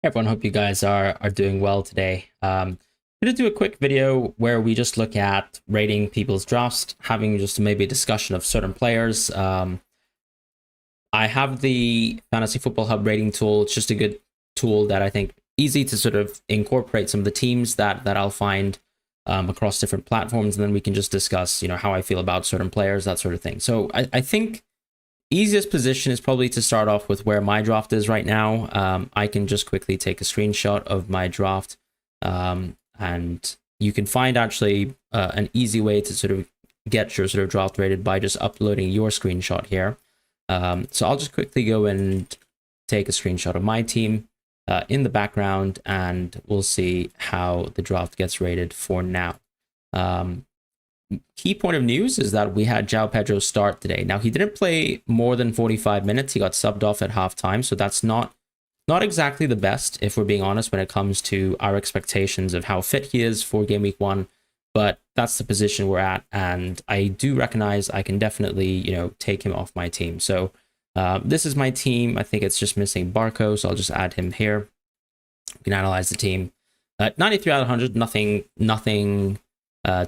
Everyone, hope you guys are doing well today. I'm going to do a quick video where we just look at rating people's drafts, having just maybe a discussion of certain players. I have the Fantasy Football Hub rating tool. It's just a good tool that I think easy to sort of incorporate some of the teams that I'll find across different platforms, and then we can just discuss, how I feel about certain players, that sort of thing. So I think easiest position is probably to start off with where my draft is right now. I can just quickly take a screenshot of my draft, and you can find actually an easy way to sort of get your sort of draft rated by just uploading your screenshot here. So I'll just quickly go and take a screenshot of my team in the background, and we'll see how the draft gets rated for now. Key point of news is that we had João Pedro start today. Now, he didn't play more than 45 minutes. He got subbed off at halftime, so that's not exactly the best, if we're being honest, when it comes to our expectations of how fit he is for game week 1. But that's the position we're at, and I do recognize I can definitely, take him off my team. So this is my team. I think it's just missing Barco, so I'll just add him here. We can analyze the team. 93 out of 100, nothing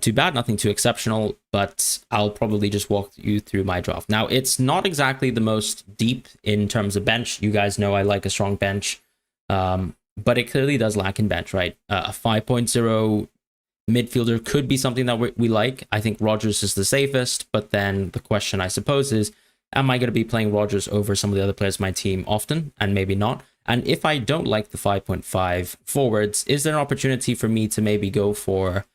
too bad, nothing too exceptional, but I'll probably just walk you through my draft. Now, it's not exactly the most deep in terms of bench. You guys know I like a strong bench, but it clearly does lack in bench, right? A 5.0 midfielder could be something that we like. I think Rodgers is the safest, but then the question, I suppose, is, am I going to be playing Rodgers over some of the other players in my team often? And maybe not. And if I don't like the 5.5 forwards, is there an opportunity for me to maybe go for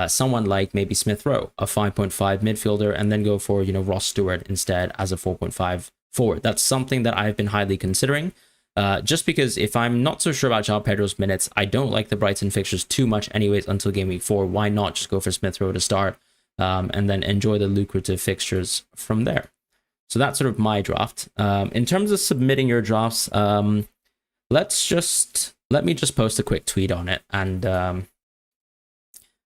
someone like maybe Smith Rowe, a 5.5 midfielder, and then go for, Ross Stewart instead as a 4.5 forward? That's something that I've been highly considering. Just because if I'm not so sure about João Pedro's minutes, I don't like the Brighton fixtures too much anyways until game week 4. Why not just go for Smith Rowe to start and then enjoy the lucrative fixtures from there? So that's sort of my draft. In terms of submitting your drafts, let me just post a quick tweet on it. And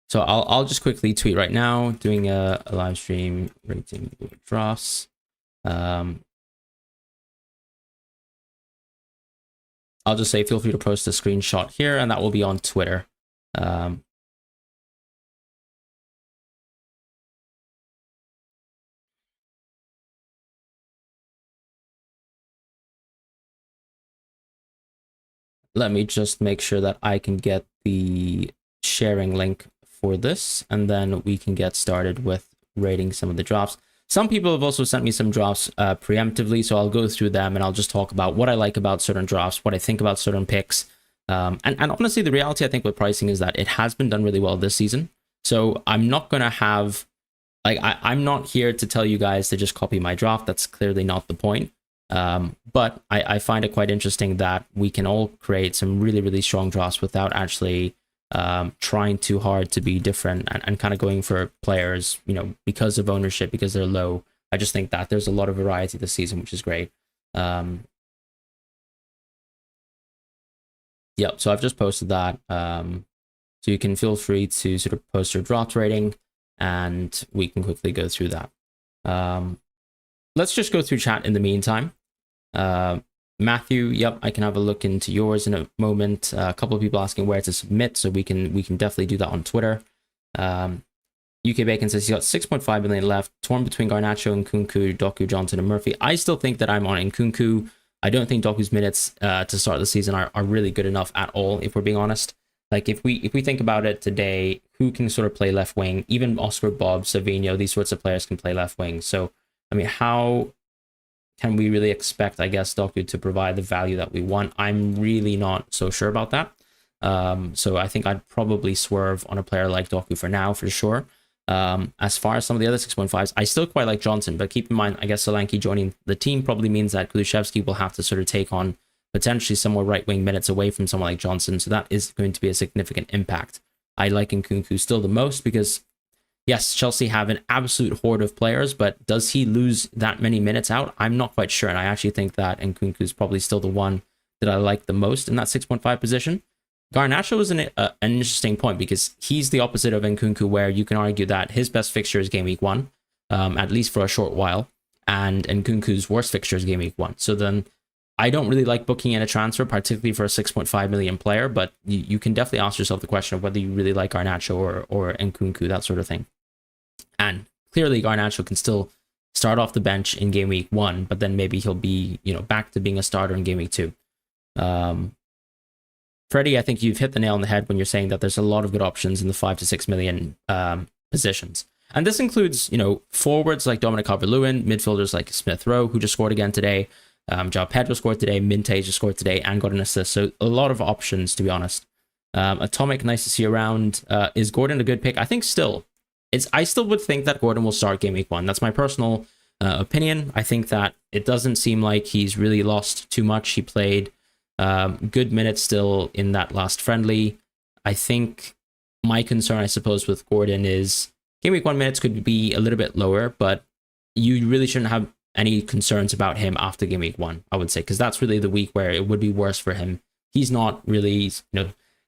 so I'll just quickly tweet right now, doing a live stream rating your drafts. I'll just say feel free to post a screenshot here, and that will be on Twitter. Let me just make sure that I can get the sharing link for this, and then we can get started with rating some of the drafts. Some people have also sent me some drafts preemptively, so I'll go through them and I'll just talk about what I like about certain drafts, what I think about certain picks. And honestly, the reality I think with pricing is that it has been done really well this season. So I'm not going to have, I'm not here to tell you guys to just copy my draft. That's clearly not the point. But I find it quite interesting that we can all create some really, really strong drafts without actually trying too hard to be different and kind of going for players, because of ownership, because they're low. I just think that there's a lot of variety this season, which is great. Yep, so I've just posted that. So you can feel free to sort of post your draft rating, and we can quickly go through that. Let's just go through chat in the meantime. Matthew, yep, I can have a look into yours in a moment. A couple of people asking where to submit, so we can definitely do that on Twitter. UK Bacon says he's got 6.5 million left, torn between Garnacho, Nkunku, Doku, Johnson, and Murphy. I still think that I'm on Nkunku. I don't think Doku's minutes to start the season are really good enough at all, if we're being honest. Like, if we think about it today, who can sort of play left wing? Even Oscar, Bob, Savinho, these sorts of players can play left wing. So, I mean, how can we really expect, I guess, Doku to provide the value that we want? I'm really not so sure about that. So I think I'd probably swerve on a player like Doku for now, for sure. As far as some of the other 6.5s, I still quite like Johnson, but keep in mind, I guess Solanke joining the team probably means that Kulusevski will have to sort of take on potentially some more right-wing minutes away from someone like Johnson, so that is going to be a significant impact. I like Nkunku still the most because, yes, Chelsea have an absolute horde of players, but does he lose that many minutes out? I'm not quite sure, and I actually think that Nkunku is probably still the one that I like the most in that 6.5 position. Garnacho is an interesting point because he's the opposite of Nkunku, where you can argue that his best fixture is game week 1, at least for a short while, and Nkunku's worst fixture is game week 1. So then I don't really like booking in a transfer, particularly for a 6.5 million player, but you can definitely ask yourself the question of whether you really like Garnacho or Nkunku, that sort of thing. And clearly Garnacho can still start off the bench in game week 1, but then maybe he'll be, back to being a starter in game week 2. Freddie, I think you've hit the nail on the head when you're saying that there's a lot of good options in the 5 to 6 million positions. And this includes, forwards like Dominic Calvert-Lewin, midfielders like Smith Rowe, who just scored again today. João Pedro scored today, Minte just scored today and got an assist. So a lot of options, to be honest. Atomic, nice to see around. Is Gordon a good pick? I think still. I still would think that Gordon will start game week 1. That's my personal opinion. I think that it doesn't seem like he's really lost too much. He played good minutes still in that last friendly. I think my concern, I suppose, with Gordon is game week 1 minutes could be a little bit lower, but you really shouldn't have any concerns about him after game week 1, I would say, because that's really the week where it would be worse for him. He's not really,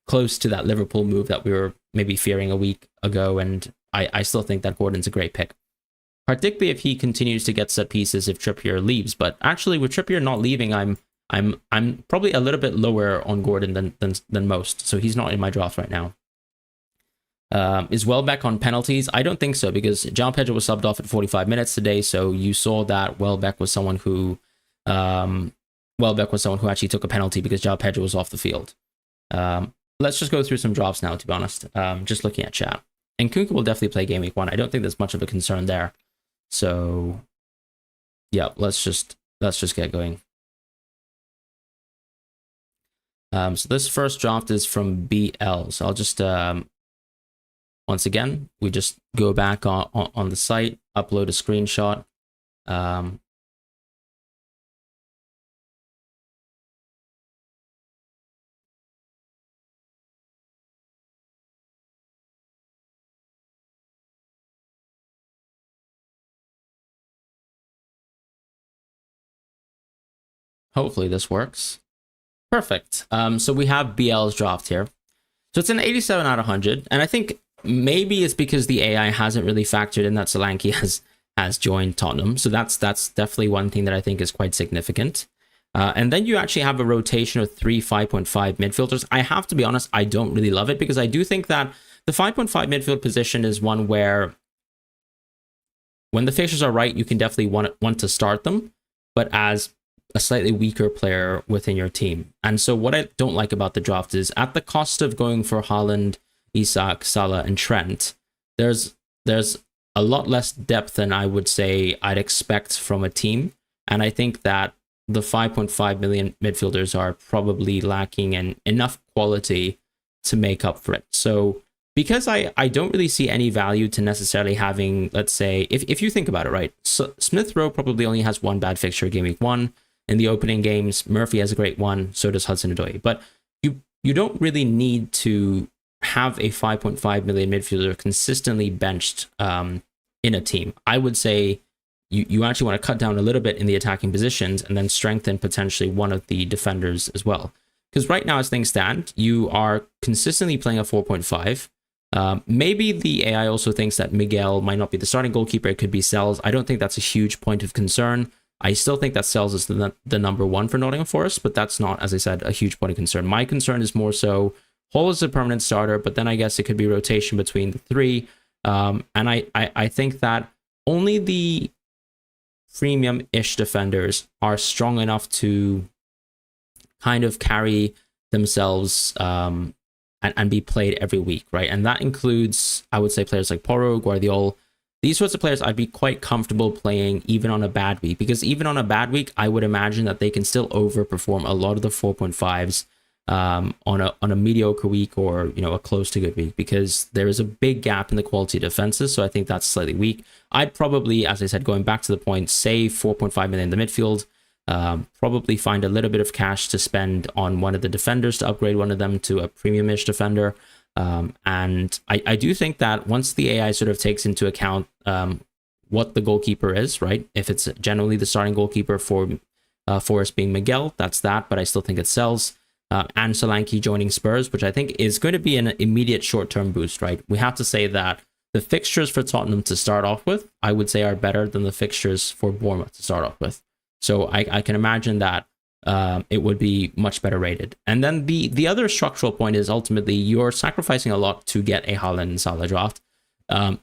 close to that Liverpool move that we were maybe fearing a week ago, and I still think that Gordon's a great pick, particularly if he continues to get set pieces if Trippier leaves. But actually, with Trippier not leaving, I'm probably a little bit lower on Gordon than most, so he's not in my draft right now. Is Welbeck on penalties? I don't think so, because João Pedro was subbed off at 45 minutes today, so you saw that Welbeck was someone who actually took a penalty because João Pedro was off the field. Let's just go through some drafts now, to be honest. Just looking at chat. And Nkunku will definitely play game week 1. I don't think there's much of a concern there. So yeah, let's just get going. So this first draft is from BL. So I'll just once again, we just go back on the site, upload a screenshot. Hopefully this works. Perfect. So we have BL's draft here. So it's an 87 out of 100. And I think maybe it's because the AI hasn't really factored in that Solanke has joined Tottenham. So that's definitely one thing that I think is quite significant. And then you actually have a rotation of 3 5.5 midfielders. I have to be honest, I don't really love it, because I do think that the 5.5 midfield position is one where when the fixtures are right, you can definitely want to start them, but as a slightly weaker player within your team. And so what I don't like about the draft is, at the cost of going for Haaland, Isak, Salah, and Trent, there's a lot less depth than I would say I'd expect from a team. And I think that the 5.5 million midfielders are probably lacking in enough quality to make up for it. So because I don't really see any value to necessarily having, let's say, if you think about it, right? So Smith Rowe probably only has one bad fixture game week 1. In the opening games, Murphy has a great one, so does Hudson-Odoi. But you don't really need to have a 5.5 million midfielder consistently benched in a team. I would say you actually want to cut down a little bit in the attacking positions and then strengthen potentially one of the defenders as well. Because right now, as things stand, you are consistently playing a 4.5. Maybe the AI also thinks that Miguel might not be the starting goalkeeper. It could be Sells. I don't think that's a huge point of concern. I still think that Sells is the number 1 for Nottingham Forest, but that's not, as I said, a huge point of concern. My concern is more so Hall is a permanent starter, but then I guess it could be rotation between the 3. And I think that only the premium-ish defenders are strong enough to kind of carry themselves and be played every week, right? And that includes, I would say, players like Porro, Guardiola. These sorts of players I'd be quite comfortable playing even on a bad week, because even on a bad week, I would imagine that they can still overperform a lot of the 4.5s on a mediocre week or a close to good week, because there is a big gap in the quality of defenses. So I think that's slightly weak. I'd probably, as I said, going back to the point, save 4.5 million in the midfield, probably find a little bit of cash to spend on one of the defenders to upgrade one of them to a premium-ish defender. And I do think that once the AI sort of takes into account what the goalkeeper is, right? If it's generally the starting goalkeeper for Forest being Miguel, that's that, but I still think it sells. And Solanke joining Spurs, which I think is going to be an immediate short-term boost, right? We have to say that the fixtures for Tottenham to start off with, I would say, are better than the fixtures for Bournemouth to start off with. So I can imagine that it would be much better rated. And then the other structural point is ultimately you're sacrificing a lot to get a Haaland and Salah draft.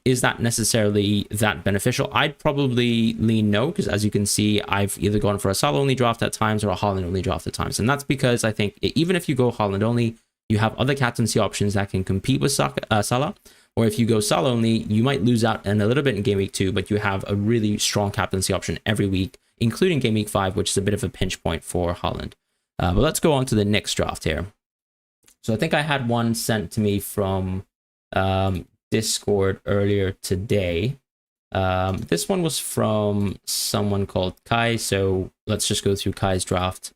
Is that necessarily that beneficial? I'd probably lean no, because as you can see, I've either gone for a Salah only draft at times or a Haaland only draft at times. And that's because I think even if you go Haaland only, you have other captaincy options that can compete with Salah. Or if you go Salah only, you might lose out in a little bit in game week 2, but you have a really strong captaincy option every week, including game week 5, which is a bit of a pinch point for Haaland. But let's go on to the next draft here. So I think I had one sent to me from Discord earlier today. This one was from someone called Kai, so let's just go through Kai's draft.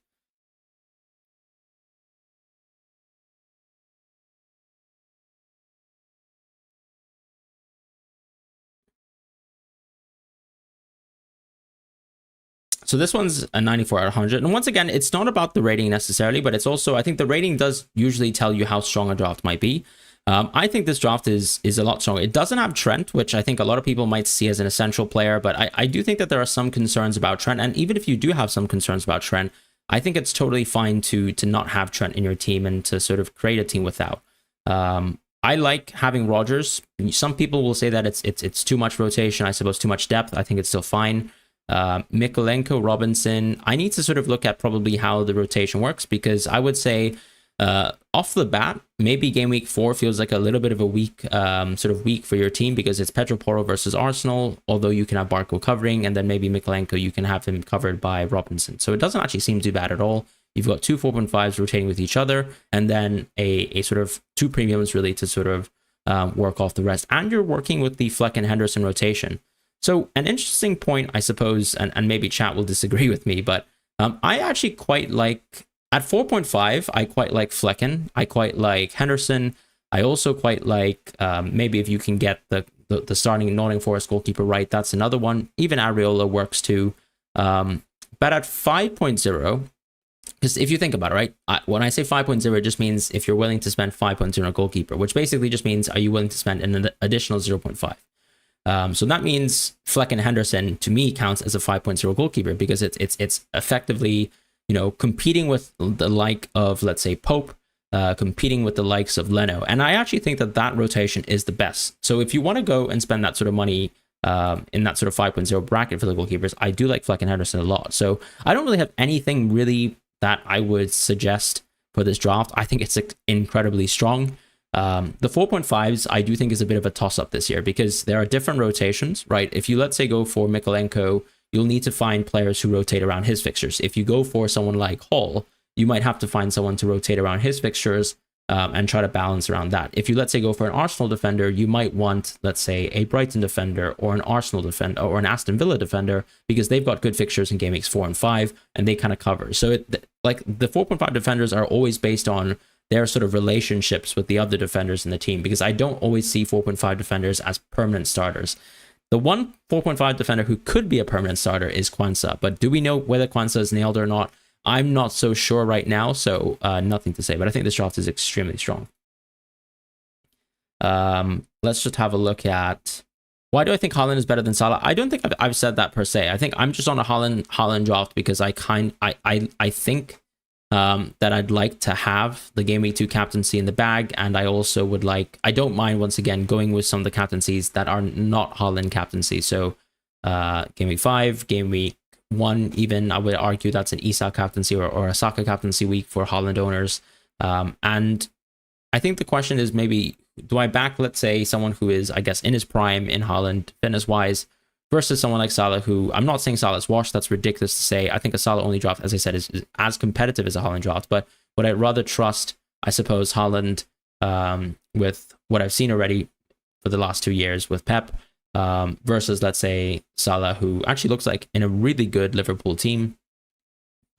So this one's a 94 out of 100. And once again, it's not about the rating necessarily, but it's also, I think the rating does usually tell you how strong a draft might be. I think this draft is a lot stronger. It doesn't have Trent, which I think a lot of people might see as an essential player, but I do think that there are some concerns about Trent. And even if you do have some concerns about Trent, I think it's totally fine to not have Trent in your team and to sort of create a team without. I like having Rodgers. Some people will say that it's too much rotation, I suppose too much depth. I think it's still fine. Mykolenko, Robinson, I need to sort of look at probably how the rotation works, because I would say off the bat, maybe game week 4 feels like a little bit of a weak for your team, because it's Pedro Porro versus Arsenal, although you can have Barco covering, and then maybe Mykolenko, you can have him covered by Robinson. So it doesn't actually seem too bad at all. You've got two 4.5s rotating with each other, and then a sort of two premiums really to sort of work off the rest. And you're working with the Fleck and Henderson rotation. So an interesting point, I suppose, and maybe chat will disagree with me, but I actually quite like, at 4.5, I quite like Flecken. I quite like Henderson. I also quite like, maybe if you can get the starting Nottingham Forest goalkeeper right, that's another one. Even Areola works too. But at 5.0, because if you think about it, right, when I say 5.0, it just means if you're willing to spend 5.0 on a goalkeeper, which basically just means, are you willing to spend an additional 0.5? So that means Fleck and Henderson, to me, counts as a 5.0 goalkeeper, because it's effectively, competing with the like of, let's say, Pope, competing with the likes of Leno. And I actually think that rotation is the best. So if you want to go and spend that sort of money in that sort of 5.0 bracket for the goalkeepers, I do like Fleck and Henderson a lot. So I don't really have anything really that I would suggest for this draft. I think it's incredibly strong. The 4.5s, I do think, is a bit of a toss-up this year, because there are different rotations, right? If you, let's say, go for Mykolenko, you'll need to find players who rotate around his fixtures. If you go for someone like Hall, you might have to find someone to rotate around his fixtures and try to balance around that. If you, let's say, go for an Arsenal defender, you might want, let's say, a Brighton defender or an Arsenal defender or an Aston Villa defender, because they've got good fixtures in game weeks 4 and 5, and they kind of cover. So like the 4.5 defenders are always based on their sort of relationships with the other defenders in the team, because I don't always see 4.5 defenders as permanent starters. The one 4.5 defender who could be a permanent starter is Quansah, but do we know whether Quansah is nailed or not? I'm not so sure right now, so nothing to say, but I think this draft is extremely strong. Let's just have a look at, why do I think Haaland is better than Salah? I don't think I've said that per se. I think I'm just on a Haaland draft because I think that I'd like to have the game week 2 captaincy in the bag, and I also would like, I don't mind, once again, going with some of the captaincies that are not Haaland captaincy. So game week 5, game week 1, even, I would argue that's an Isak captaincy or a Saka captaincy week for Haaland owners. And I think the question is, maybe, do I back, let's say, someone who is, I guess, in his prime in Haaland, fitness-wise, versus someone like Salah, who, I'm not saying Salah's washed, that's ridiculous to say. I think a Salah only draft, as I said, is as competitive as a Haaland draft, but would I rather trust, I suppose, Haaland with what I've seen already for the last 2 years with Pep, versus, let's say, Salah, who actually looks like in a really good Liverpool team,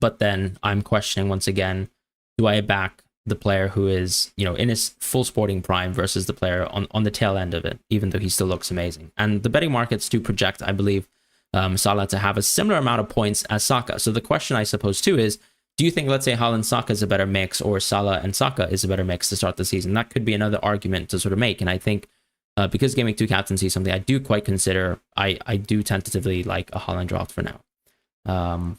but then I'm questioning once again, do I back the player who is, in his full sporting prime versus the player on the tail end of it, even though he still looks amazing. And the betting markets do project, I believe, Salah to have a similar amount of points as Saka. So the question, I suppose, too, is, do you think, let's say, Haaland Saka is a better mix, or Salah and Saka is a better mix to start the season? That could be another argument to sort of make. And I think because Game Week 2 captaincy is something I do quite consider, I do tentatively like a Haaland draft for now.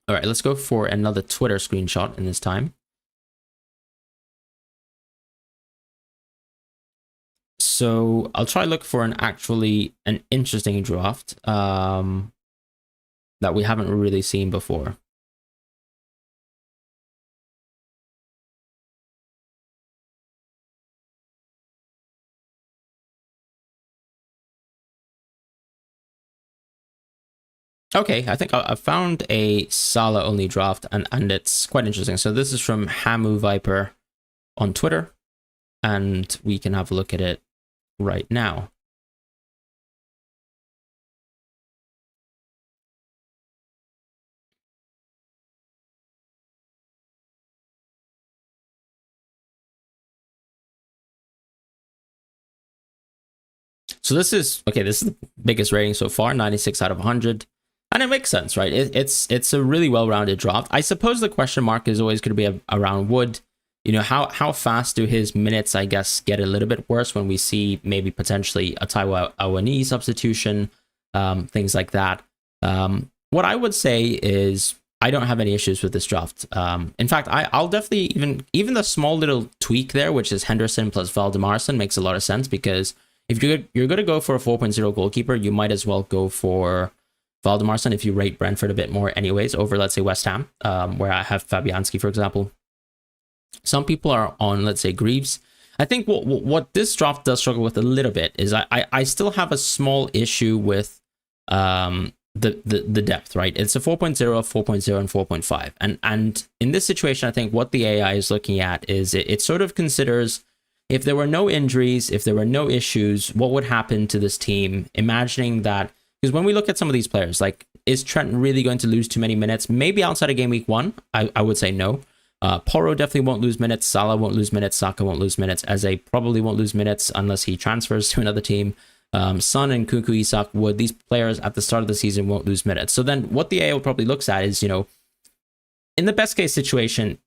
All right, let's go for another Twitter screenshot in this time. So I'll try to look for an interesting draft that we haven't really seen before. Okay, I think I found a Salah only draft, and it's quite interesting. So this is from Hamu Viper on Twitter, and we can have a look at it right now. So this is the biggest rating so far, 96 out of 100. And it makes sense, right? It's a really well-rounded draft. I suppose the question mark is always going to be around Wood. You know, how fast do his minutes, I guess, get a little bit worse when we see maybe potentially a Taiwo Awoniyi substitution, things like that. What I would say is I don't have any issues with this draft. In fact, I'll definitely even the small little tweak there, which is Henderson plus Valdemarsson, makes a lot of sense, because if you're going to go for a 4.0 goalkeeper, you might as well go for Valdemarsson if you rate Brentford a bit more anyways, over, let's say, West Ham, where I have Fabianski, for example. Some people are on, let's say, Greaves. I think what this draft does struggle with a little bit is I still have a small issue with the depth, right? It's a 4.0, 4.0, and 4.5. And in this situation, I think what the AI is looking at is it sort of considers, if there were no injuries, if there were no issues, what would happen to this team? Imagining that, because when we look at some of these players, like, is Trent really going to lose too many minutes? Maybe outside of game week 1, I would say no. Porro definitely won't lose minutes. Salah won't lose minutes. Saka won't lose minutes. Eze probably won't lose minutes unless he transfers to another team. Son and Kunku Isak would. These players at the start of the season won't lose minutes. So then what the AI probably looks at is, you know, in the best case situation,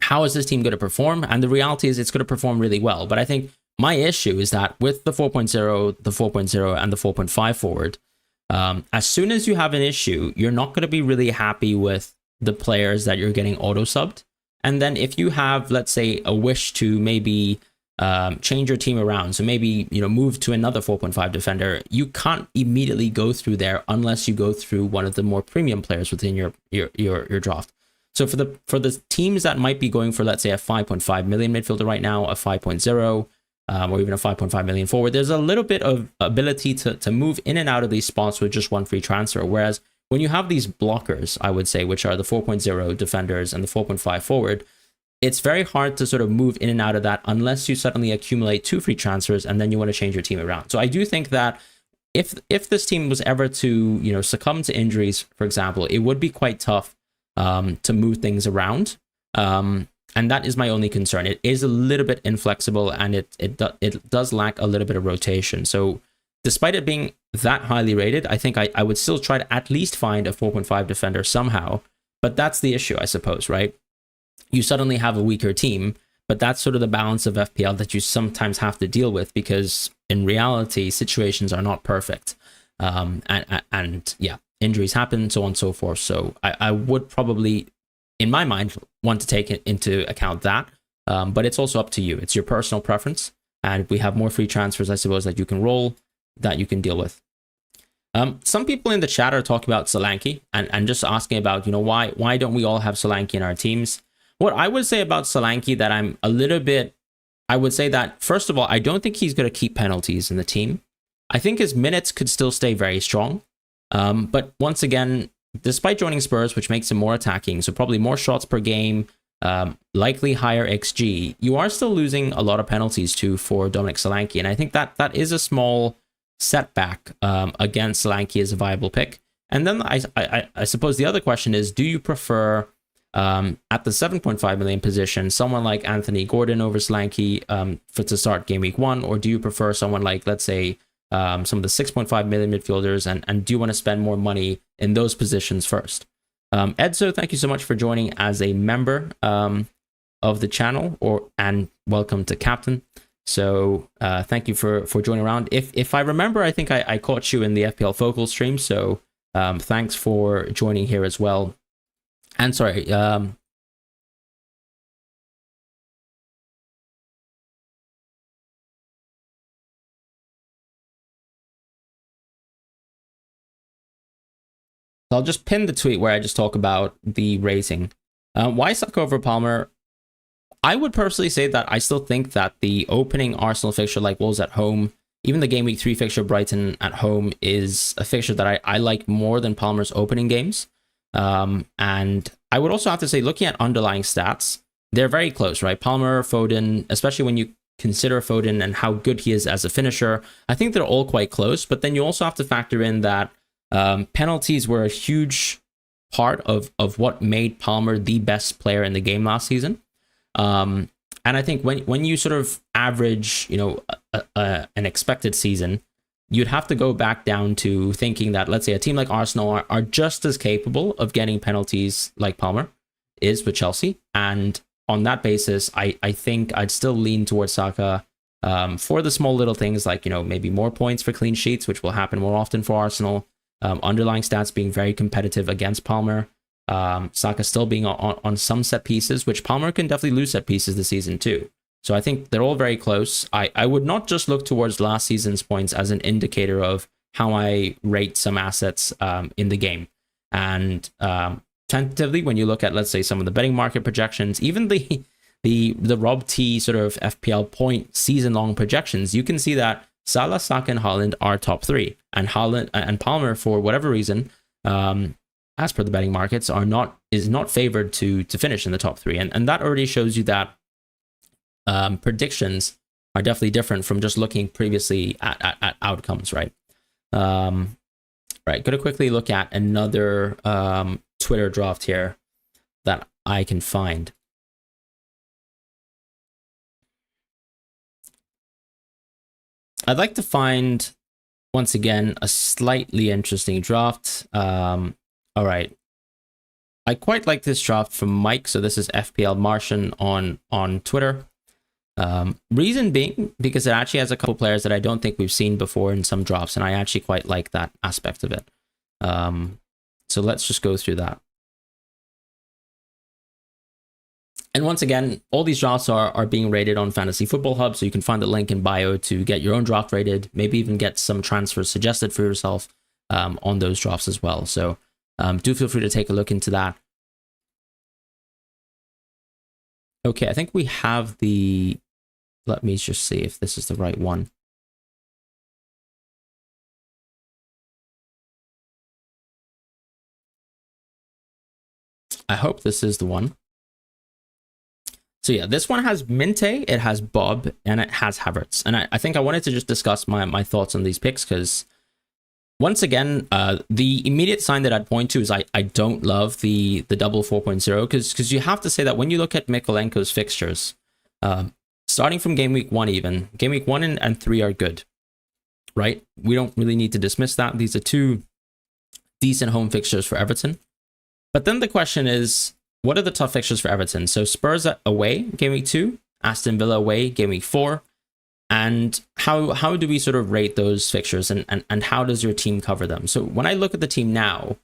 how is this team going to perform? And the reality is it's going to perform really well. But I think my issue is that with the 4.0, the 4.0, and the 4.5 forward, as soon as you have an issue, you're not going to be really happy with the players that you're getting auto-subbed. And then if you have, let's say, a wish to maybe change your team around, so maybe, you know, move to another 4.5 defender, you can't immediately go through there unless you go through one of the more premium players within your draft. So for the teams that might be going for, let's say, a 5.5 million midfielder right now, a 5.0, or even a 5.5 million forward, there's a little bit of ability to move in and out of these spots with just one free transfer. Whereas when you have these blockers, I would say, which are the 4.0 defenders and the 4.5 forward, it's very hard to sort of move in and out of that unless you suddenly accumulate 2 free transfers and then you want to change your team around. So I do think that if this team was ever to, you know, succumb to injuries, for example, it would be quite tough to move things around. And that is my only concern. It is a little bit inflexible, and it does lack a little bit of rotation. So despite it being that highly rated, I think I would still try to at least find a 4.5 defender somehow. But that's the issue, I suppose, right? You suddenly have a weaker team, but that's sort of the balance of FPL that you sometimes have to deal with, because in reality, situations are not perfect. And yeah, injuries happen, so on and so forth. So I would probably, in my mind, want to take it into account that. But it's also up to you. It's your personal preference. And we have more free transfers, I suppose, that you can roll, that you can deal with. Some people in the chat are talking about Solanke and just asking about, you know, why don't we all have Solanke in our teams? What I would say about Solanke, that I'm a little bit, I would say that, first of all, I don't think he's going to keep penalties in the team. I think his minutes could still stay very strong. But once again, despite joining Spurs, which makes him more attacking, so probably more shots per game, likely higher XG, you are still losing a lot of penalties too for Dominic Solanke. And I think that is a small setback against Solanke as a viable pick. And then I suppose the other question is, do you prefer at the 7.5 million position someone like Anthony Gordon over Solanke to start game week 1, or do you prefer someone like, let's say, some of the 6.5 million midfielders, and do you want to spend more money in those positions first? Edzo, thank you so much for joining as a member of the channel, and welcome to Captain. So thank you for joining around. If I remember, I think I caught you in the FPL Focal stream, so thanks for joining here as well. And sorry, I'll just pin the tweet where I just talk about the rating. Why Saka over Palmer? I would personally say that I still think that the opening Arsenal fixture like Wolves at home, even the game week 3 fixture Brighton at home, is a fixture that I like more than Palmer's opening games. And I would also have to say, looking at underlying stats, they're very close, right? Palmer, Foden, especially when you consider Foden and how good he is as a finisher, I think they're all quite close. But then you also have to factor in that penalties were a huge part of what made Palmer the best player in the game last season. And I think when you sort of average, an expected season, you'd have to go back down to thinking that, let's say, a team like Arsenal are just as capable of getting penalties like Palmer is with Chelsea. And on that basis, I think I'd still lean towards Saka for the small little things like, maybe more points for clean sheets, which will happen more often for Arsenal. Underlying stats being very competitive against Palmer. Saka still being on some set pieces, which Palmer can definitely lose set pieces this season too. So I think they're all very close. I would not just look towards last season's points as an indicator of how I rate some assets in the game. And tentatively, when you look at, let's say, some of the betting market projections, even the Rob T sort of FPL point season-long projections, you can see that Salah, Saka, and Haaland are top 3, and Haaland and Palmer, for whatever reason, as per the betting markets, is not favored to finish in the top 3, and that already shows you that predictions are definitely different from just looking previously at outcomes, right? Right. Going to quickly look at another Twitter draft here that I can find. I'd like to find, once again, a slightly interesting draft. All right. I quite like this draft from Mike. So this is FPL Martian on Twitter. Reason being, because it actually has a couple players that I don't think we've seen before in some drafts, and I actually quite like that aspect of it. So let's just go through that. And once again, all these drafts are being rated on Fantasy Football Hub, so you can find the link in bio to get your own draft rated, maybe even get some transfers suggested for yourself on those drafts as well. So do feel free to take a look into that. Okay, I think we have the... Let me just see if this is the right one. I hope this is the one. So yeah, this one has Minte, it has Bob, and it has Havertz. And I think I wanted to just discuss my thoughts on these picks, because once again, the immediate sign that I'd point to is I don't love the double 4.0, because you have to say that when you look at Mikolenko's fixtures, starting from game week 1 even, game week 1 and 3 are good, right? We don't really need to dismiss that. These are 2 decent home fixtures for Everton. But then the question is, what are the tough fixtures for Everton? So Spurs away, game week 2, Aston Villa away, game week 4. And how do we sort of rate those fixtures, and how does your team cover them? So when I look at the team now,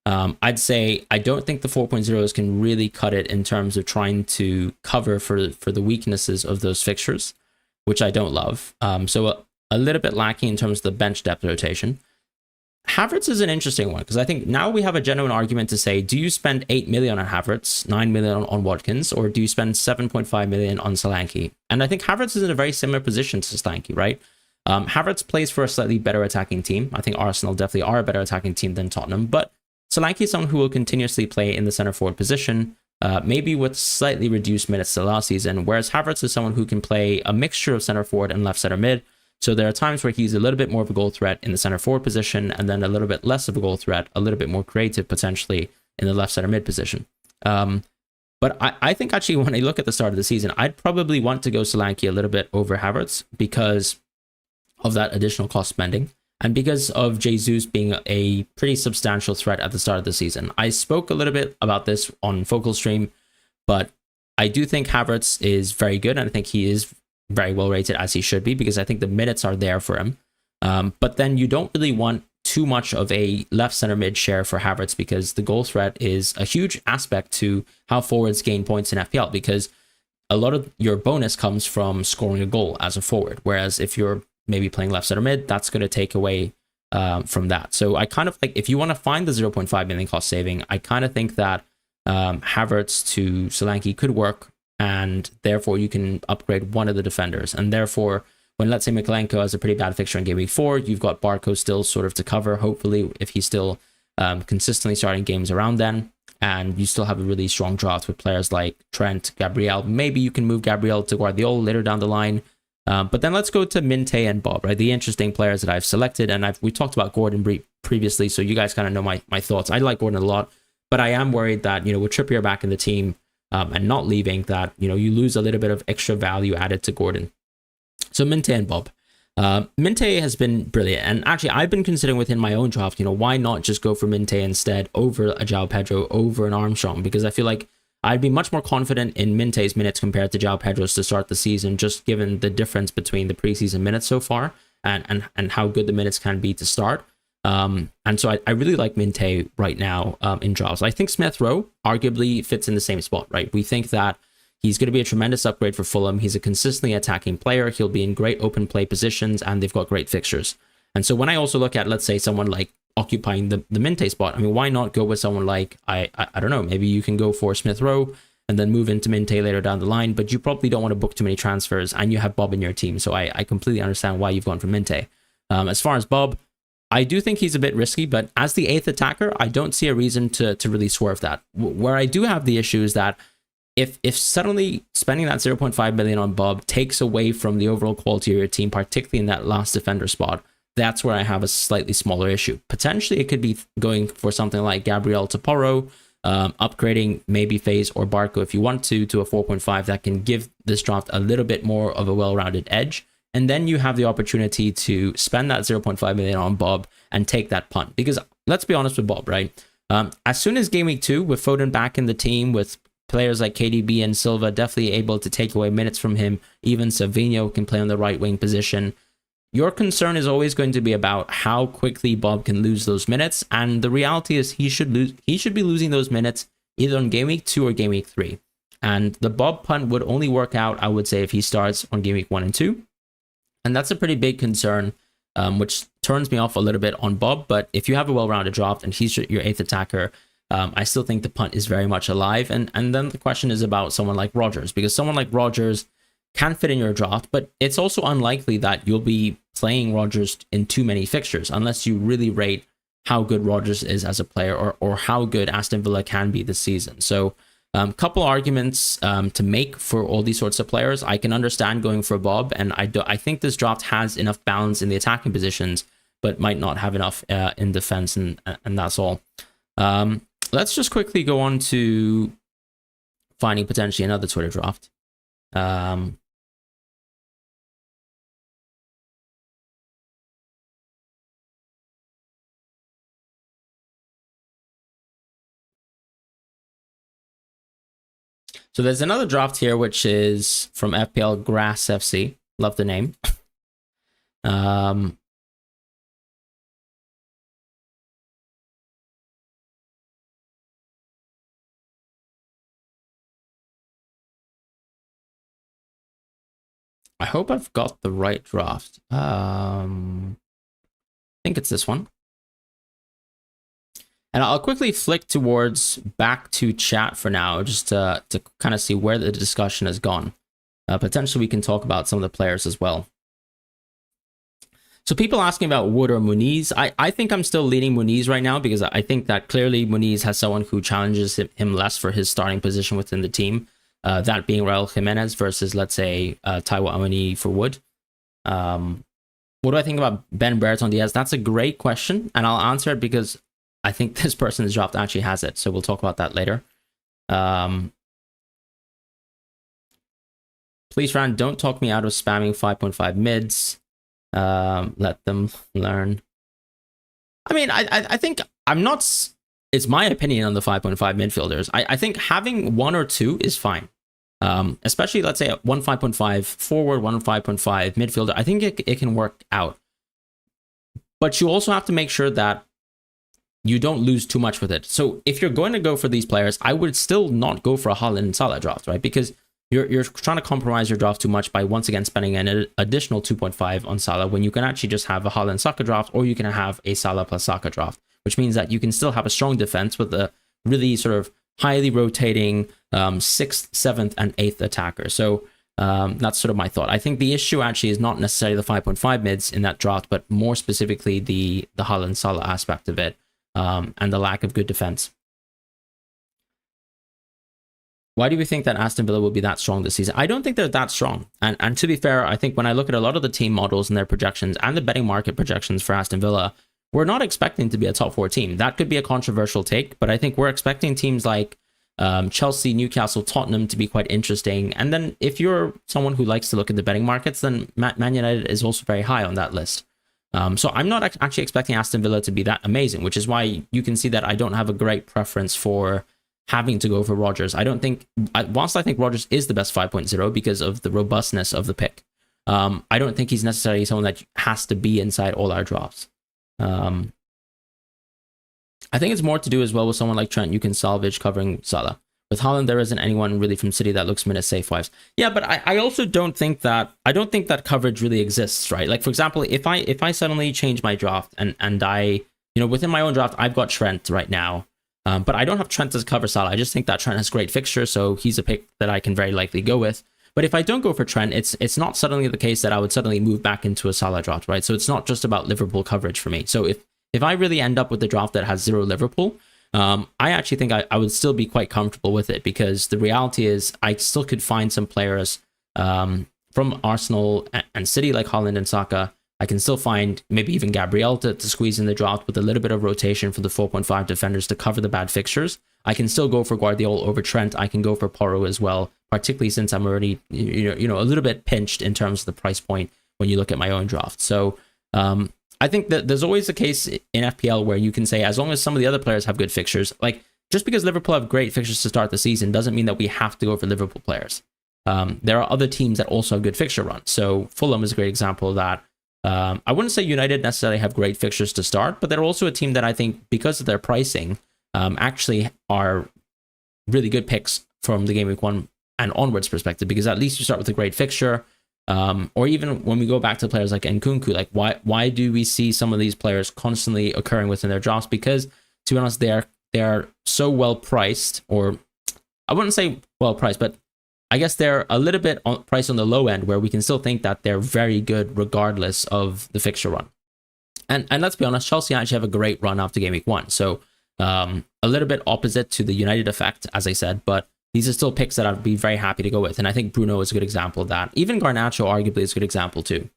I'd say I don't think the 4.0s can really cut it in terms of trying to cover for the weaknesses of those fixtures, which I don't love. So a little bit lacking in terms of the bench depth rotation. Havertz is an interesting one, because I think now we have a genuine argument to say, do you spend 8 million on Havertz, 9 million on Watkins, or do you spend 7.5 million on Solanke? And I think Havertz is in a very similar position to Solanke, right? Havertz plays for a slightly better attacking team. I think Arsenal definitely are a better attacking team than Tottenham, but Solanke is someone who will continuously play in the center forward position, maybe with slightly reduced minutes to last season, whereas Havertz is someone who can play a mixture of center forward and left center mid. So there are times where he's a little bit more of a goal threat in the center forward position, and then a little bit less of a goal threat, a little bit more creative potentially in the left center mid position. But I think actually when I look at the start of the season, I'd probably want to go Solanke a little bit over Havertz because of that additional cost spending, and because of Jesus being a pretty substantial threat at the start of the season. I spoke a little bit about this on Focal Stream, but I do think Havertz is very good, and I think he is very well rated, as he should be, because I think the minutes are there for him. But then you don't really want too much of a left center mid share for Havertz, because the goal threat is a huge aspect to how forwards gain points in FPL, because a lot of your bonus comes from scoring a goal as a forward. Whereas if you're maybe playing left center mid, that's going to take away from that. So I kind of like, if you want to find the 0.5 million cost saving, I kind of think that Havertz to Solanke could work, and therefore you can upgrade one of the defenders. And therefore, when let's say Mikalenko has a pretty bad fixture in game week 4, you've got Barco still sort of to cover, hopefully, if he's still consistently starting games around then. And you still have a really strong draft with players like Trent, Gabriel. Maybe you can move Gabriel to Guardiola later down the line. But then let's go to Minte and Bob, right? The interesting players that I've selected. And we talked about Gordon previously, so you guys kind of know my thoughts. I like Gordon a lot, but I am worried that, with Trippier back in the team and not leaving, that, you lose a little bit of extra value added to Gordon. So Minte and Bob. Minte has been brilliant, and actually I've been considering within my own draft, why not just go for Minte instead over a João Pedro, over an Armstrong, because I feel like I'd be much more confident in Minte's minutes compared to João Pedro's to start the season, just given the difference between the preseason minutes so far and how good the minutes can be to start. And so I really like Minte right now in drafts. I think Smith Rowe arguably fits in the same spot, right? We think that he's going to be a tremendous upgrade for Fulham. He's a consistently attacking player. He'll be in great open play positions, and they've got great fixtures. And so when I also look at, let's say, someone like occupying the Minte spot, I mean, why not go with someone like, I don't know, maybe you can go for Smith Rowe and then move into Minte later down the line, but you probably don't want to book too many transfers, and you have Bob in your team. So I completely understand why you've gone for Minte. As far as Bob, I do think he's a bit risky, but as the 8th attacker, I don't see a reason to really swerve that. Where I do have the issue is that if suddenly spending that 0.5 million on Bob takes away from the overall quality of your team, particularly in that last defender spot, that's where I have a slightly smaller issue. Potentially, it could be going for something like Gabriel to Porro, upgrading maybe FaZe or Barco if you want to a 4.5 that can give this draft a little bit more of a well-rounded edge. And then you have the opportunity to spend that 0.5 million on Bob and take that punt. Because let's be honest with Bob, right? As soon as game week 2, with Foden back in the team, with players like KDB and Silva definitely able to take away minutes from him, even Savinho can play on the right wing position, your concern is always going to be about how quickly Bob can lose those minutes. And the reality is he should be losing those minutes either on game week 2 or game week 3. And the Bob punt would only work out, I would say, if he starts on game week 1 and 2. And that's a pretty big concern, which turns me off a little bit on Bob. But if you have a well-rounded draft and he's your 8th attacker, I still think the punt is very much alive. And then the question is about someone like Rodgers, because someone like Rodgers can fit in your draft, but it's also unlikely that you'll be playing Rodgers in too many fixtures unless you really rate how good Rodgers is as a player, or how good Aston Villa can be this season. So couple arguments to make for all these sorts of players. I can understand going for Bob, and I think this draft has enough balance in the attacking positions, but might not have enough in defense, and that's all. Let's just quickly go on to finding potentially another Twitter draft. So there's another draft here, which is from FPL Grass FC. Love the name. I hope I've got the right draft. I think it's this one. And I'll quickly flick towards back to chat for now, just to kind of see where the discussion has gone. Potentially we can talk about some of the players as well. So people asking about Wood or Muniz. I think I'm still leaning Muniz right now, because I think that clearly Muniz has someone who challenges him less for his starting position within the team. That being Raul Jimenez versus, let's say, Taiwo Awoniyi for Wood. What do I think about Ben Brereton Diaz? That's a great question, and I'll answer it because I think this person's draft actually has it. So we'll talk about that later. Please, Fran, don't talk me out of spamming 5.5 mids. Let them learn. I mean, I think I'm not... It's my opinion on the 5.5 midfielders. I think having one or two is fine. Especially, let's say, one 5.5 forward, one 5.5 midfielder. I think it can work out. but you also have to make sure that you don't lose too much with it. So if you're going to go for these players, I would still not go for a Haaland and Salah draft, right? Because you're trying to compromise your draft too much by once again spending an additional 2.5 on Salah when you can actually just have a Haaland Saka draft, or you can have a Salah plus Saka draft, which means that you can still have a strong defense with a really sort of highly rotating 6th, 7th, and 8th attacker. So that's sort of my thought. I think the issue actually is not necessarily the 5.5 mids in that draft, but more specifically the Haaland Salah aspect of it, and the lack of good defense. Why do we think that Aston Villa will be that strong this season? I don't think they're that strong. And to be fair, I think when I look at a lot of the team models and their projections and the betting market projections for Aston Villa, we're not expecting to be a top 4 team. That could be a controversial take, but I think we're expecting teams like Chelsea, Newcastle, Tottenham to be quite interesting. And then if you're someone who likes to look at the betting markets, then Man United is also very high on that list. So I'm not actually expecting Aston Villa to be that amazing, which is why you can see that I don't have a great preference for having to go for Rodgers. I don't think, whilst I think Rodgers is the best 5.0 because of the robustness of the pick, I don't think he's necessarily someone that has to be inside all our drafts. I think it's more to do as well with someone like Trent you can salvage covering Salah. With Haaland, there isn't anyone really from City that looks minute safe wise. Yeah, but I also don't think that coverage really exists, right? Like, for example, if I suddenly change my draft and I, within my own draft, I've got Trent right now. But I don't have Trent as cover Salah. I just think that Trent has great fixture, so he's a pick that I can very likely go with. But if I don't go for Trent, it's not suddenly the case that I would suddenly move back into a Salah draft, right? So it's not just about Liverpool coverage for me. So if I really end up with the draft that has 0 Liverpool, I actually think I would still be quite comfortable with it, because the reality is I still could find some players from Arsenal and City like Haaland and Saka. I can still find maybe even Gabriel to squeeze in the draft with a little bit of rotation for the 4.5 defenders to cover the bad fixtures. I can still go for Guardiola over Trent. I can go for Porro as well, particularly since I'm already a little bit pinched in terms of the price point when you look at my own draft. So I think that there's always a case in FPL where you can say, as long as some of the other players have good fixtures, like just because Liverpool have great fixtures to start the season doesn't mean that we have to go for Liverpool players. There are other teams that also have good fixture runs. So Fulham is a great example of that. I wouldn't say United necessarily have great fixtures to start, but they're also a team that I think, because of their pricing, actually are really good picks from the game week 1 and onwards perspective, because at least you start with a great fixture. Or even when we go back to players like Nkunku, like why do we see some of these players constantly occurring within their drafts? Because, to be honest, they're so well priced, or I wouldn't say well priced, but I guess they're a little bit priced on the low end, where we can still think that they're very good regardless of the fixture run. And let's be honest, Chelsea actually have a great run after game week 1. So a little bit opposite to the United effect, as I said, but these are still picks that I'd be very happy to go with. And I think Bruno is a good example of that. Even Garnacho arguably is a good example too.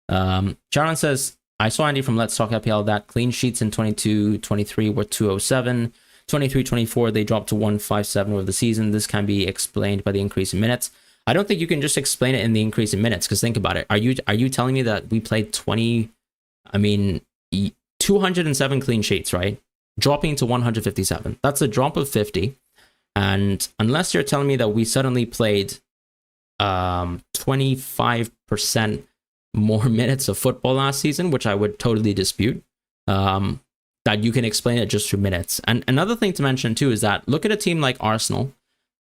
Sharon says, I saw Andy from Let's Talk FPL that clean sheets in 22-23 were 207. 23-24, they dropped to 157 over the season. This can be explained by the increase in minutes. I don't think you can just explain it in the increase in minutes, because think about it. Are you telling me that we played 207 clean sheets, right? Dropping to 157. That's a drop of 50. And unless you're telling me that we suddenly played 25% more minutes of football last season, which I would totally dispute, that you can explain it just through minutes. And another thing to mention too is that look at a team like Arsenal.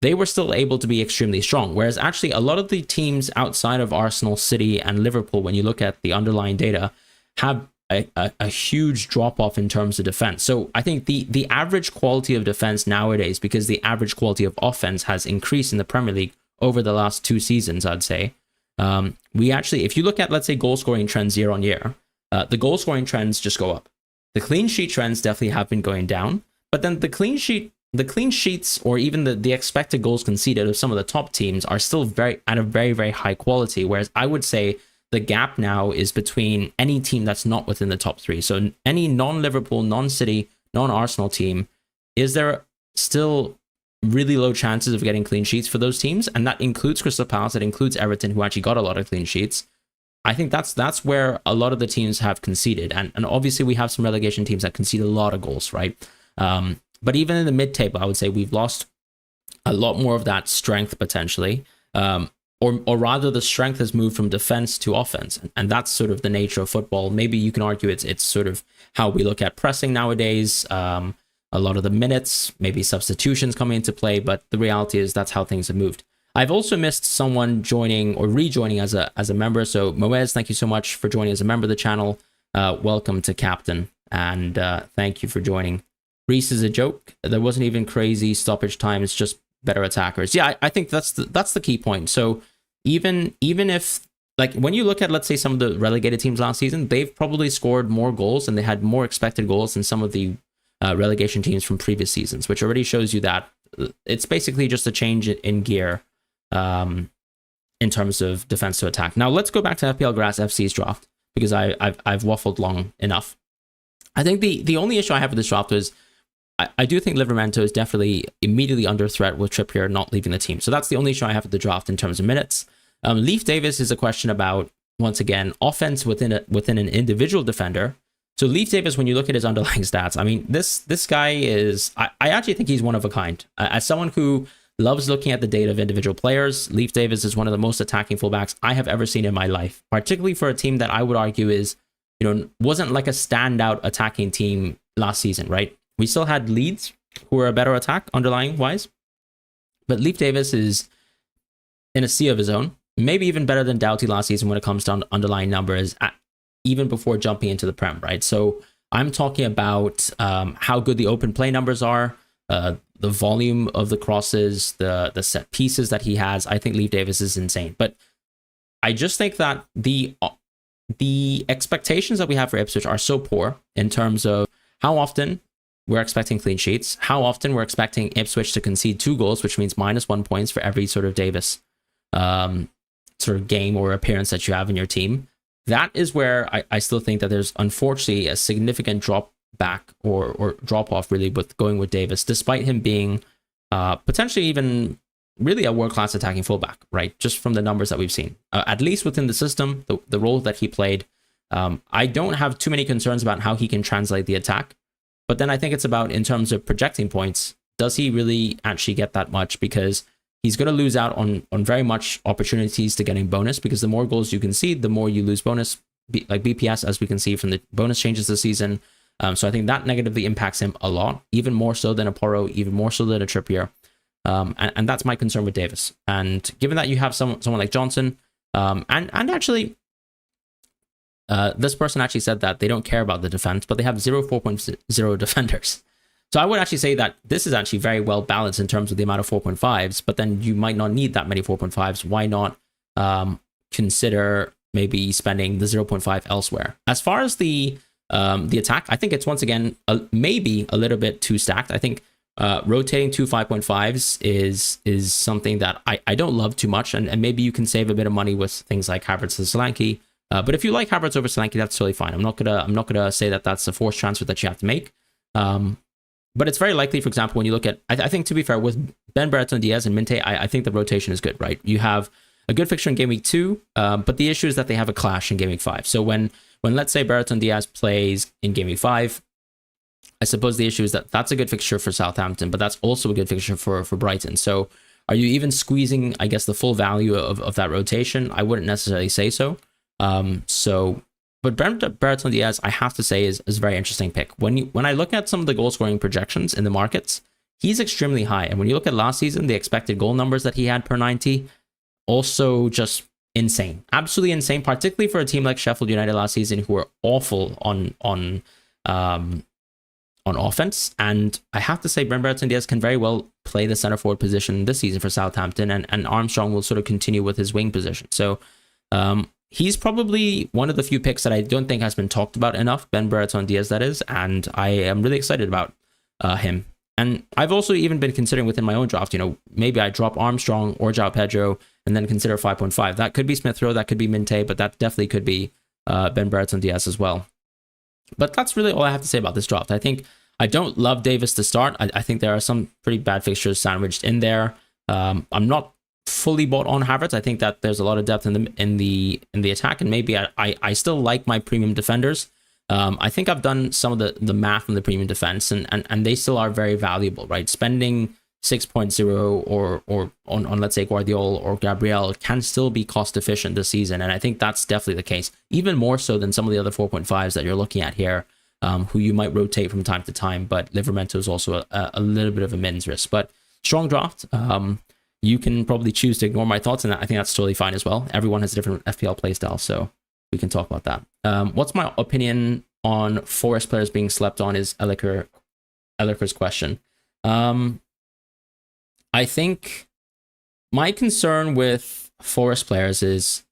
They were still able to be extremely strong, whereas actually a lot of the teams outside of Arsenal, City, and Liverpool, when you look at the underlying data, have a huge drop-off in terms of defense. So I think the average quality of defense nowadays, because the average quality of offense has increased in the Premier League over the last 2 seasons, I'd say, we actually, if you look at, let's say, goal-scoring trends year on year, the goal-scoring trends just go up. The clean sheet trends definitely have been going down, but then the clean sheets, or even the expected goals conceded of some of the top teams, are still at a very, very high quality. Whereas I would say the gap now is between any team that's not within the top 3. So any non-Liverpool, non-City, non-Arsenal team, is there still really low chances of getting clean sheets for those teams? And that includes Crystal Palace, it includes Everton, who actually got a lot of clean sheets. I think that's where a lot of the teams have conceded. And obviously we have some relegation teams that concede a lot of goals, right? But even in the mid-table, I would say we've lost a lot more of that strength potentially. or rather the strength has moved from defense to offense. And that's sort of the nature of football. Maybe you can argue it's sort of how we look at pressing nowadays. A lot of the minutes, maybe substitutions coming into play, but the reality is that's how things have moved. I've also missed someone joining or rejoining as a member. So Moez, thank you so much for joining as a member of the channel. Welcome to Captain, and thank you for joining. Reese is a joke. There wasn't even crazy stoppage time. It's just better attackers. Yeah, I think that's the key point. So even if, like, when you look at, let's say, some of the relegated teams last season, they've probably scored more goals and they had more expected goals than some of the relegation teams from previous seasons, which already shows you that it's basically just a change in gear in terms of defense to attack. Now let's go back to FPL Grass FC's draft, because I've waffled long enough. I think the only issue I have with this draft is I do think Livramento is definitely immediately under threat with Trippier not leaving the team. So that's the only issue I have with the draft in terms of minutes. Leif Davis is a question about, once again, offense within an individual defender. So Leif Davis, when you look at his underlying stats, I mean, this guy is, I actually think he's one of a kind. As someone who loves looking at the data of individual players, Leif Davis is one of the most attacking fullbacks I have ever seen in my life, particularly for a team that I would argue is, wasn't like a standout attacking team last season, right? We still had Leeds, who were a better attack underlying wise, but Leif Davis is in a sea of his own, maybe even better than Doughty last season when it comes to underlying numbers, even before jumping into the Prem, right? So I'm talking about how good the open play numbers are, the volume of the crosses, the set pieces that he has. I think Leif Davis is insane. But I just think that the expectations that we have for Ipswich are so poor in terms of how often we're expecting clean sheets, how often we're expecting Ipswich to concede 2 goals, which means -1 points for every sort of Davis sort of game or appearance that you have in your team. That is where I still think that there's unfortunately a significant drop back or drop off really with going with Davis, despite him being potentially even really a world-class attacking fullback, right? Just from the numbers that we've seen, at least within the system, the role that he played. I don't have too many concerns about how he can translate the attack, but then I think it's about, in terms of projecting points, does he really actually get that much? Because he's going to lose out on very much opportunities to getting bonus, because the more goals you concede, the more you lose bonus, like BPS, as we can see from the bonus changes this season. So I think that negatively impacts him a lot, even more so than a Porro, even more so than a Trippier. And that's my concern with Davis. And given that you have someone like Johnson, and actually, this person actually said that they don't care about the defense, but they have 4.0 defenders. So I would actually say that this is actually very well balanced in terms of the amount of 4.5s, but then you might not need that many 4.5s. Why not consider maybe spending the 0.5 elsewhere? As far as the attack, I think it's once again maybe a little bit too stacked. I think rotating 2 5.5s is something that I don't love too much, and maybe you can save a bit of money with things like Havertz and Solanke. But if you like Havertz over Solanke, that's totally fine. I'm not gonna say that that's a forced transfer that you have to make. But it's very likely, for example, when you look at, I think, to be fair, with Ben Brereton, Diaz, and Minte, I think the rotation is good, right? You have a good fixture in Game Week 2, but the issue is that they have a clash in Game Week 5. So when let's say Brereton Diaz plays in Game Week 5, I suppose the issue is that that's a good fixture for Southampton, but that's also a good fixture for Brighton. So are you even squeezing, I guess, the full value of that rotation? I wouldn't necessarily say so. But Brereton Diaz, I have to say, is a very interesting pick. When I look at some of the goal scoring projections in the markets, he's extremely high. And when you look at last season, the expected goal numbers that he had per 90, also just insane, absolutely insane. Particularly for a team like Sheffield United last season, who were awful on offense. And I have to say, Brereton Diaz can very well play the center forward position this season for Southampton, and Armstrong will sort of continue with his wing position. So he's probably one of the few picks that I don't think has been talked about enough, Ben Brereton Diaz, that is, and I am really excited about him. And I've also even been considering within my own draft, maybe I drop Armstrong or João Pedro and then consider 5.5. That could be Smith Rowe, that could be Minte, but that definitely could be Ben Brereton Diaz as well. But that's really all I have to say about this draft. I think I don't love Davis to start. I think there are some pretty bad fixtures sandwiched in there. I'm not fully bought on Havertz. I think that there's a lot of depth in the attack, and maybe I still like my premium defenders. I think I've done some of the math on the premium defense, and they still are very valuable, right? Spending 6.0 or on let's say Guardiola or Gabriel can still be cost efficient this season, and I think that's definitely the case, even more so than some of the other 4.5s that you're looking at here, who you might rotate from time to time. But Livramento is also a little bit of a mins risk, but strong draft. You can probably choose to ignore my thoughts, and I think that's totally fine as well. Everyone has a different FPL playstyle, so we can talk about that. What's my opinion on Forest players being slept on is Elliker's question. I think my concern with Forest players is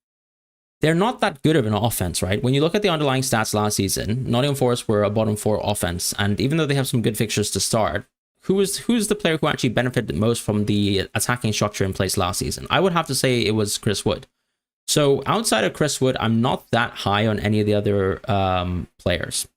they're not that good of an offense, right? When you look at the underlying stats last season, Nottingham Forest were a bottom 4 offense, and even though they have some good fixtures to start, who's the player who actually benefited most from the attacking structure in place last season? I would have to say it was Chris Wood. So outside of Chris Wood, I'm not that high on any of the other players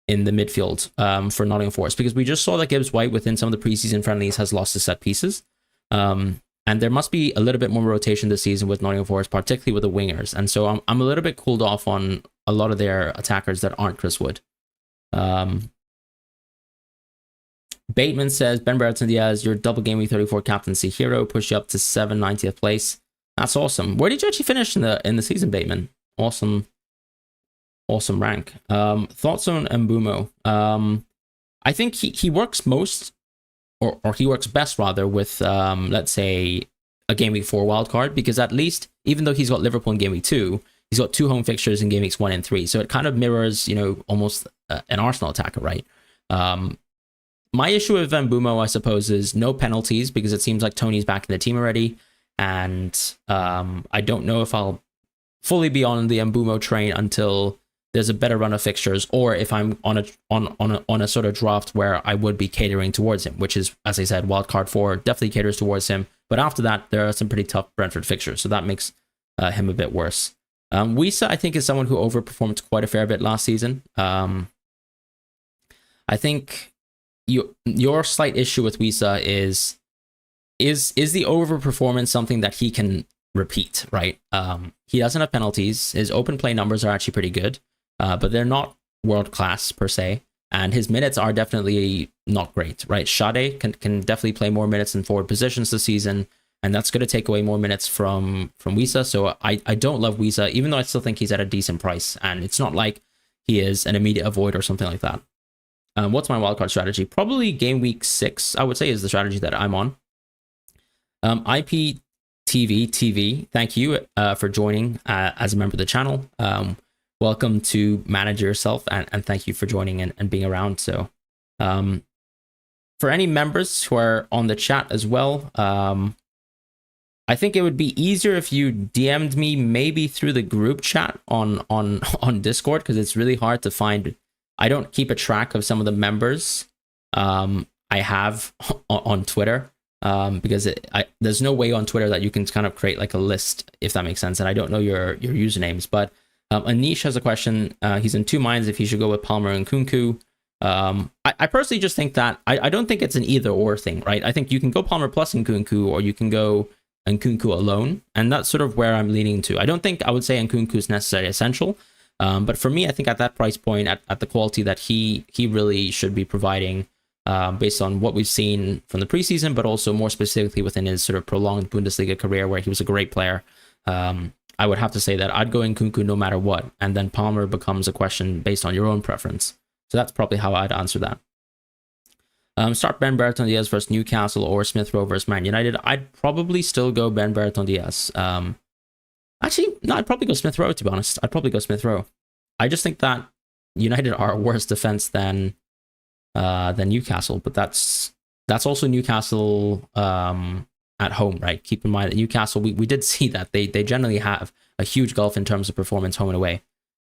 in the midfield for Nottingham Forest, because we just saw that Gibbs White within some of the preseason friendlies has lost his set pieces. And there must be a little bit more rotation this season with Nottingham Forest, particularly with the wingers. And so I'm a little bit cooled off on a lot of their attackers that aren't Chris Wood. Bateman says, Ben Brereton Diaz, your double game week 34 captaincy hero, push you up to 790th place. That's awesome. Where did you actually finish in the season, Bateman? Awesome rank. Thoughts on Mbumo? I think he works most, or he works best rather, with let's say a game week 4 wildcard, because at least, even though he's got Liverpool in game week 2, he's got 2 home fixtures in game weeks 1 and 3, so it kind of mirrors, almost an Arsenal attacker, right? My issue with Mbumo, I suppose, is no penalties, because it seems like Tony's back in the team already, and I don't know if I'll fully be on the Mbumo train until there's a better run of fixtures, or if I'm on a sort of draft where I would be catering towards him, which is, as I said, wildcard 4 definitely caters towards him. But after that, there are some pretty tough Brentford fixtures, so that makes him a bit worse. Wisa, I think, is someone who overperformed quite a fair bit last season. I think your slight issue with Wisa is the overperformance something that he can repeat, right? He doesn't have penalties. His open play numbers are actually pretty good, but they're not world class per se, and his minutes are definitely not great, right? Sade can definitely play more minutes in forward positions this season, and that's going to take away more minutes from Wisa. So I don't love Wisa, even though I still think he's at a decent price, and it's not like he is an immediate avoid or something like that. What's my wildcard strategy? Probably game week 6, I would say, is the strategy that I'm on. IPTV, thank you for joining as a member of the channel. Welcome to Manage Yourself, and thank you for joining and being around. So for any members who are on the chat as well, I think it would be easier if you DM'd me maybe through the group chat on Discord, because it's really hard to find. I don't keep a track of some of the members I have on Twitter, because there's no way on Twitter that you can kind of create like a list, if that makes sense. And I don't know your usernames, but Anish has a question. He's in 2 minds if he should go with Palmer and Nkunku. I personally just think that I don't think it's an either or thing, right? I think you can go Palmer plus Nkunku, or you can go Nkunku alone, and that's sort of where I'm leaning to. I don't think I would say Nkunku is necessarily essential. But for me, I think at that price point, at the quality that he really should be providing, based on what we've seen from the preseason, but also more specifically within his sort of prolonged Bundesliga career where he was a great player, I would have to say that I'd go Nkunku no matter what, and then Palmer becomes a question based on your own preference. So that's probably how I'd answer that. Start Ben Brereton Diaz versus Newcastle or Smith Rowe versus Man United. I'd probably still go Ben Brereton Diaz. Actually, no, I'd probably go Smith Rowe, to be honest. I'd probably go Smith Rowe. I just think that United are a worse defense than Newcastle, but that's also Newcastle at home, right? Keep in mind that Newcastle, we did see that they generally have a huge gulf in terms of performance home and away.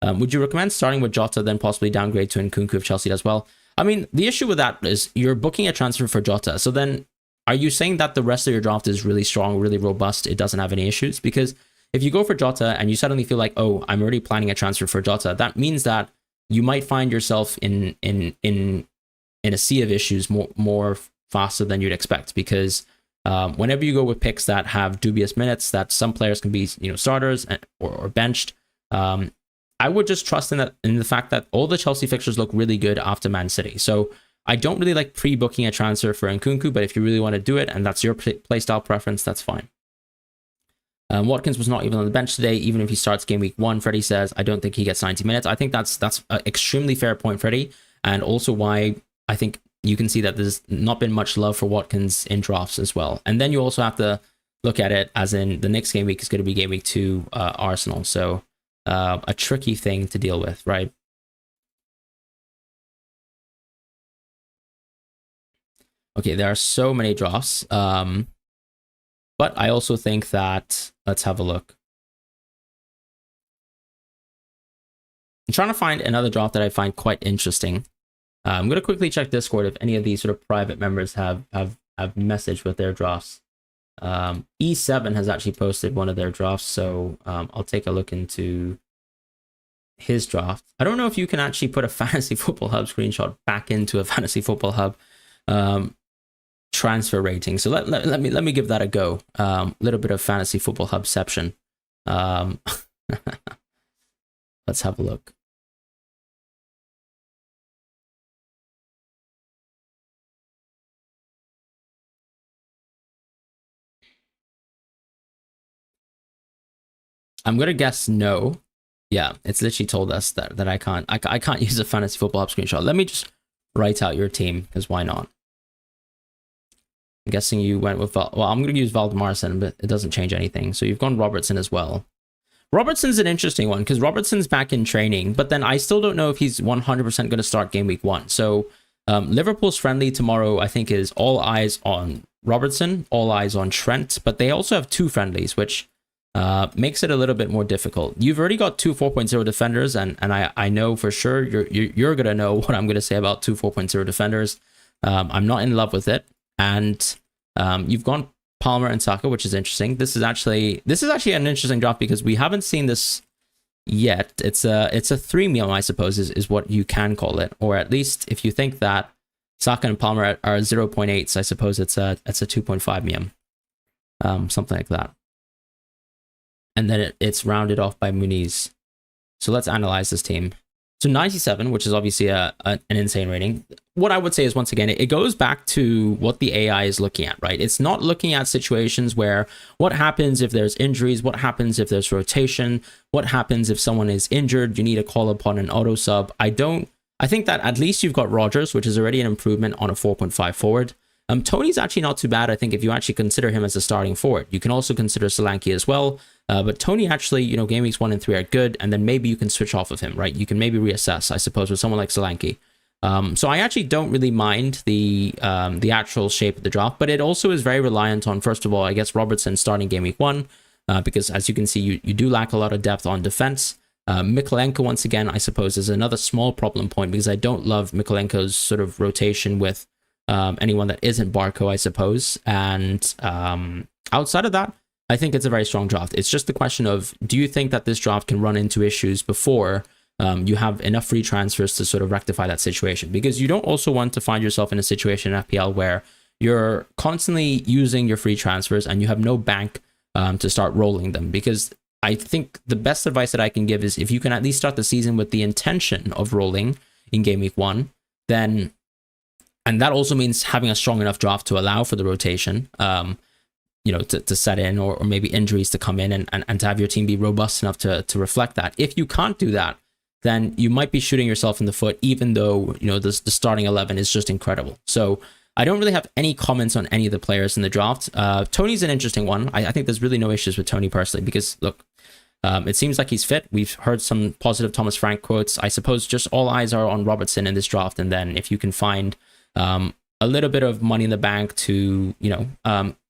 Would you recommend starting with Jota, then possibly downgrade to Nkunku if Chelsea does well? I mean, the issue with that is you're booking a transfer for Jota, so then are you saying that the rest of your draft is really strong, really robust, it doesn't have any issues? Because if you go for Jota and you suddenly feel like, oh, I'm already planning a transfer for Jota, that means that you might find yourself in a sea of issues more faster than you'd expect, because whenever you go with picks that have dubious minutes, that some players can be starters or benched, I would just trust in the fact that all the Chelsea fixtures look really good after Man City. So I don't really like pre-booking a transfer for Nkunku, but if you really want to do it and that's your playstyle preference, that's fine. Watkins was not even on the bench today, even if he starts game week 1. Freddie says, I don't think he gets 90 minutes. I think that's an extremely fair point, Freddie, and also why I think you can see that there's not been much love for Watkins in drafts as well. And then you also have to look at it as in the next game week is going to be game week 2 Arsenal. So a tricky thing to deal with, right? Okay, there are so many drafts. But I also think that, let's have a look. I'm trying to find another draft that I find quite interesting. I'm going to quickly check Discord if any of these sort of private members have messaged with their drafts. E7 has actually posted one of their drafts, so I'll take a look into his draft. I don't know if you can actually put a Fantasy Football Hub screenshot back into a Fantasy Football Hub transfer rating. So let me give that a go. Little bit of Fantasy Football Hubception. Let's have a look. I'm gonna guess no. Yeah, it's literally told us that I can't use a Fantasy Football Hub screenshot. Let me just write out your team, because why not? I'm guessing you went with well, I'm going to use Valdemarsson, but it doesn't change anything. So you've gone Robertson as well. Robertson's an interesting one because Robertson's back in training, but then I still don't know if he's 100% going to start game week 1. So Liverpool's friendly tomorrow, I think, is all eyes on Robertson, all eyes on Trent, but they also have 2 friendlies, which makes it a little bit more difficult. You've already got 2 4.0 defenders, and I know for sure you're going to know what I'm going to say about 2 4.0 defenders. I'm not in love with it. And you've gone Palmer and Saka, which is interesting. This is actually an interesting draft because we haven't seen this yet. It's a 3-meal, I suppose, is what you can call it, or at least if you think that Saka and Palmer are 0.8s, I suppose it's a 2.5 meal, something like that. And then it's rounded off by Muniz. So let's analyze this team. So 97, which is obviously an insane rating. What I would say is, once again, it goes back to what the AI is looking at, right? It's not looking at situations where what happens if there's injuries, what happens if there's rotation, what happens if someone is injured, you need to call upon an auto sub. I think that at least you've got Rodgers, which is already an improvement on a 4.5 forward. Tony's actually not too bad, I think, if you actually consider him as a starting forward. You can also consider Solanke as well. But Tony actually, game weeks 1 and 3 are good, and then maybe you can switch off of him, right? You can maybe reassess, I suppose, with someone like Solanke. So I actually don't really mind the actual shape of the draft, but it also is very reliant on, first of all, I guess, Robertson starting game week 1, because as you can see, you do lack a lot of depth on defense. Mykolenko, once again, I suppose, is another small problem point because I don't love Mykolenko's sort of rotation with anyone that isn't Barco, I suppose. And outside of that, I think it's a very strong draft. It's just the question of, do you think that this draft can run into issues before you have enough free transfers to sort of rectify that situation? Because you don't also want to find yourself in a situation in FPL where you're constantly using your free transfers and you have no bank to start rolling them. Because I think the best advice that I can give is if you can at least start the season with the intention of rolling in game week 1, then, and that also means having a strong enough draft to allow for the rotation, to set in, or maybe injuries to come in and to have your team be robust enough to reflect that. If you can't do that, then you might be shooting yourself in the foot, even though, the starting 11 is just incredible. So I don't really have any comments on any of the players in the draft. Tony's an interesting one. I think there's really no issues with Tony personally, because look, it seems like he's fit. We've heard some positive Thomas Frank quotes. I suppose just all eyes are on Robertson in this draft. And then if you can find a little bit of money in the bank to,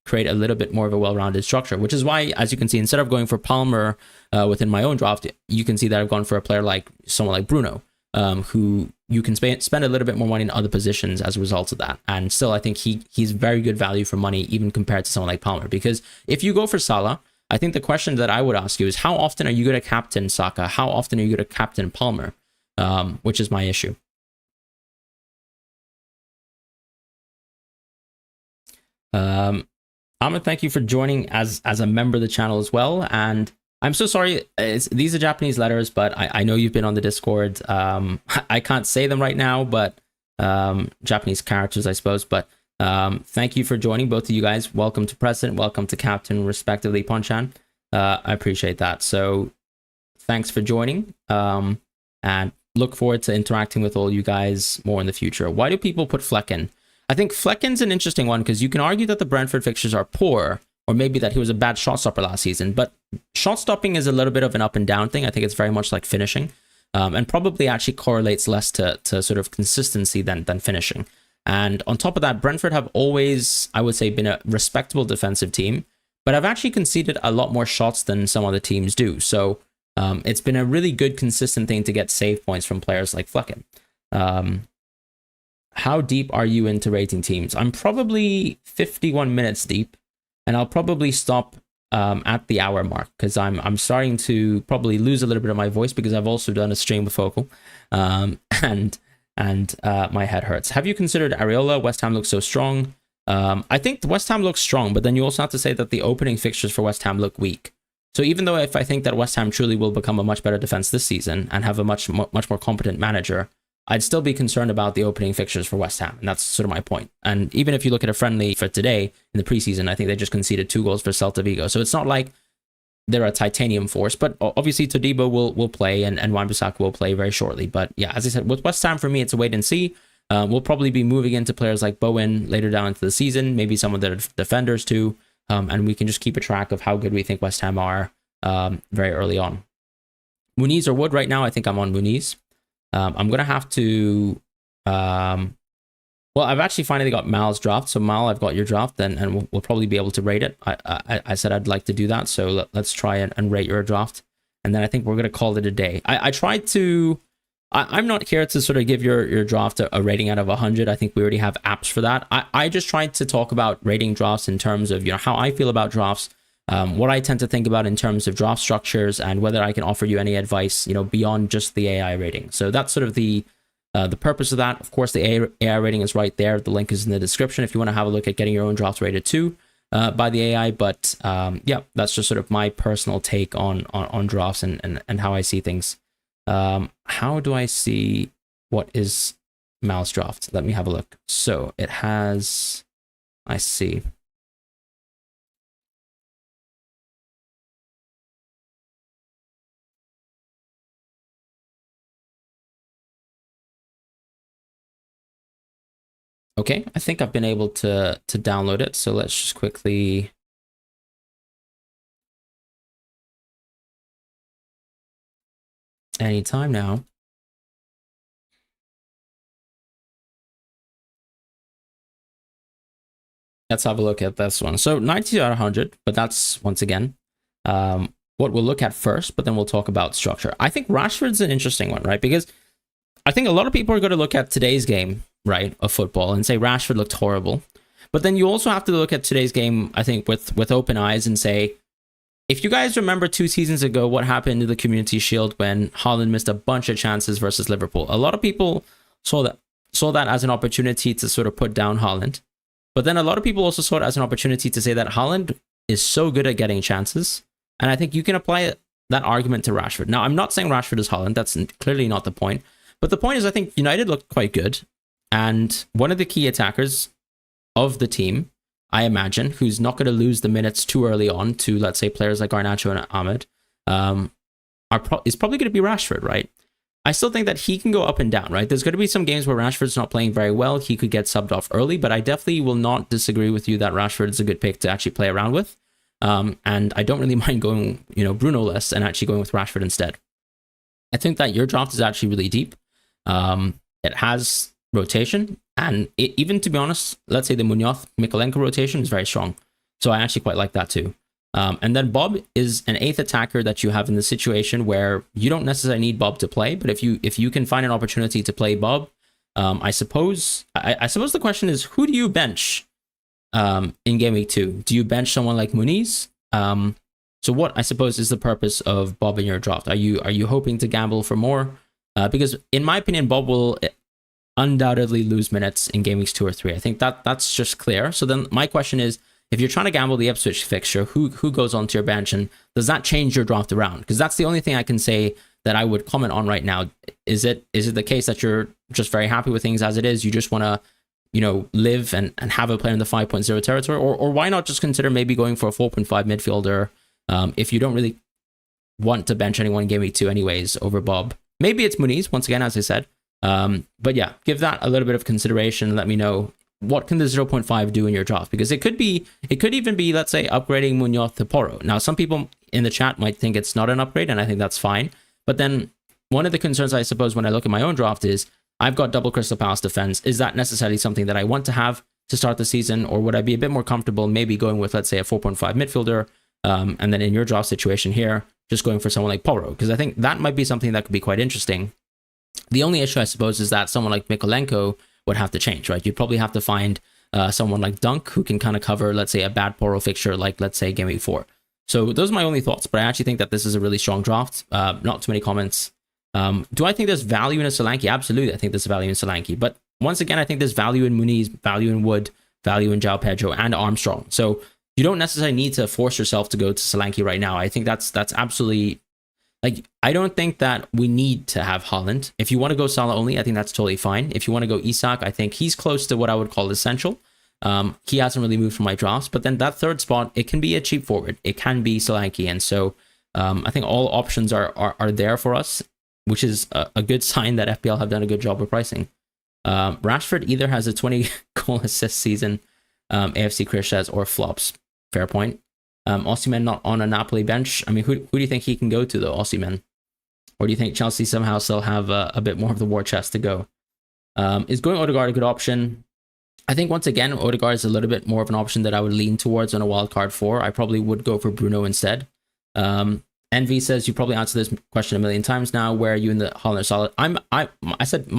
create a little bit more of a well-rounded structure, which is why, as you can see, instead of going for Palmer within my own draft, you can see that I've gone for a player like someone like Bruno, who you can spend a little bit more money in other positions as a result of that. And still, I think he's very good value for money, even compared to someone like Palmer. Because if you go for Salah, I think the question that I would ask you is, how often are you going to captain Saka? How often are you going to captain Palmer? Which is my issue. Ahmed, thank you for joining as a member of the channel as well. And I'm so sorry, these are Japanese letters, but I know you've been on the Discord. I can't say them right now, but Japanese characters, I suppose. But thank you for joining, both of you guys. Welcome to President, welcome to Captain, respectively, Ponchan. I appreciate that. So thanks for joining, and look forward to interacting with all you guys more in the future. Why do people put Fleck in? I think Flecken's an interesting one because you can argue that the Brentford fixtures are poor, or maybe that he was a bad shot stopper last season, but shot stopping is a little bit of an up and down thing. I think it's very much like finishing, and probably actually correlates less to sort of consistency than finishing. And on top of that, Brentford have always, I would say, been a respectable defensive team, but I've actually conceded a lot more shots than some other teams do. So it's been a really good, consistent thing to get save points from players like Flecken. How deep are you into rating teams? I'm probably 51 minutes deep, and I'll probably stop at the hour mark because I'm starting to probably lose a little bit of my voice because I've also done a stream with Focal, and my head hurts. Have you considered Areola? West Ham looks so strong. I think West Ham looks strong, but then you also have to say that the opening fixtures for West Ham look weak. So even though if I think that West Ham truly will become a much better defense this season and have a much more competent manager, I'd still be concerned about the opening fixtures for West Ham. And that's sort of my point. And even if you look at a friendly for today in the preseason, I think they just conceded 2 goals for Celta Vigo. So it's not like they're a titanium force, but obviously Todibo will play and Wan-Bissaka will play very shortly. But yeah, as I said, with West Ham, for me, it's a wait and see. We'll probably be moving into players like Bowen later down into the season, maybe some of their defenders too. And we can just keep a track of how good we think West Ham are very early on. Muniz or Wood right now, I think I'm on Muniz. I'm going to have to... well, I've actually finally got Mal's draft. So Mal, I've got your draft, and we'll probably be able to rate it. I said I'd like to do that. So let's try and rate your draft. And then I think we're going to call it a day. I tried to... I'm not here to sort of give your draft a rating out of 100. I think we already have apps for that. I just tried to talk about rating drafts in terms of, how I feel about drafts, what I tend to think about in terms of draft structures, and whether I can offer you any advice, beyond just the AI rating. So that's sort of the purpose of that. Of course, the AI rating is right there. The link is in the description if you want to have a look at getting your own draft rated too by the AI. But yeah, that's just sort of my personal take on drafts and how I see things. How do I see what is Mal's draft? Let me have a look. So it has, I see. Okay, I think I've been able to download it. So let's just quickly. Anytime now. Let's have a look at this one. So 90 out of 100, but that's, once again, what we'll look at first, but then we'll talk about structure. I think Rashford's an interesting one, right? Because I think a lot of people are going to look at today's game, right, of football and say Rashford looked horrible. But then you also have to look at today's game, I think, with open eyes and say, if you guys remember 2 seasons ago, what happened to the Community Shield when Haaland missed a bunch of chances versus Liverpool? A lot of people saw that as an opportunity to sort of put down Haaland. But then a lot of people also saw it as an opportunity to say that Haaland is so good at getting chances. And I think you can apply that argument to Rashford. Now, I'm not saying Rashford is Haaland. That's clearly not the point. But the point is, I think United looked quite good. And one of the key attackers of the team, I imagine, who's not going to lose the minutes too early on to, let's say, players like Garnacho and Ahmed, is probably going to be Rashford, right? I still think that he can go up and down, right? There's going to be some games where Rashford's not playing very well. He could get subbed off early, but I definitely will not disagree with you that Rashford is a good pick to actually play around with. And I don't really mind going, Bruno-less and actually going with Rashford instead. I think that your draft is actually really deep. It has rotation, and even to be honest, let's say the Munoz-Mikolenko rotation is very strong. So I actually quite like that too. And then Bob is an 8th attacker that you have in the situation where you don't necessarily need Bob to play, but if you can find an opportunity to play Bob, I suppose the question is, who do you bench in game week 2? Do you bench someone like Muniz? So what, I suppose, is the purpose of Bob in your draft? Are you hoping to gamble for more? Because in my opinion, Bob will undoubtedly lose minutes in game weeks 2 or 3. I think that's just clear. So then my question is, if you're trying to gamble the Ipswich fixture, who goes onto your bench, and does that change your draft around? Because that's the only thing I can say that I would comment on right now. Is it the case that you're just very happy with things as it is? You just want to, live and have a player in the 5.0 territory, or why not just consider maybe going for a 4.5 midfielder if you don't really want to bench anyone in game week 2 anyways over Bob. Maybe it's Muniz, once again, as I said. But yeah, give that a little bit of consideration. Let me know, what can the 0.5 do in your draft? Because it could even be, let's say, upgrading Munoz to Porro. Now, some people in the chat might think it's not an upgrade, and I think that's fine. But then one of the concerns, I suppose, when I look at my own draft is, I've got double Crystal Palace defense. Is that necessarily something that I want to have to start the season? Or would I be a bit more comfortable maybe going with, let's say, a 4.5 midfielder, and then in your draft situation here, just going for someone like Porro? Because I think that might be something that could be quite interesting. The only issue, I suppose, is that someone like Mikolenko would have to change, right? You'd probably have to find someone like Dunk who can kind of cover, let's say, a bad Porro fixture, like, let's say, game week 4. So those are my only thoughts, but I actually think that this is a really strong draft. Not too many comments. Do I think there's value in a Solanke? Absolutely, I think there's value in Solanke. But once again, I think there's value in Muniz, value in Wood, value in João Pedro, and Armstrong. So you don't necessarily need to force yourself to go to Solanke right now. I think that's absolutely... Like, I don't think that we need to have Haaland. If you want to go Salah only, I think that's totally fine. If you want to go Isak, I think he's close to what I would call essential. He hasn't really moved from my drafts. But then that third spot, it can be a cheap forward. It can be Solanke. And so I think all options are there for us, which is a good sign that FPL have done a good job of pricing. Rashford either has a 20 goal assist season, AFC Chris says, or flops. Fair point. Osimhen not on a Napoli bench. I mean, who do you think he can go to, though, Osimhen? Or do you think Chelsea somehow still have a bit more of the war chest to go? Is going Odegaard a good option? I think, once again, Odegaard is a little bit more of an option that I would lean towards on a wildcard 4. I probably would go for Bruno instead. Envy says, you probably answered this question a million times now. Where are you in the Haaland or Salah? I said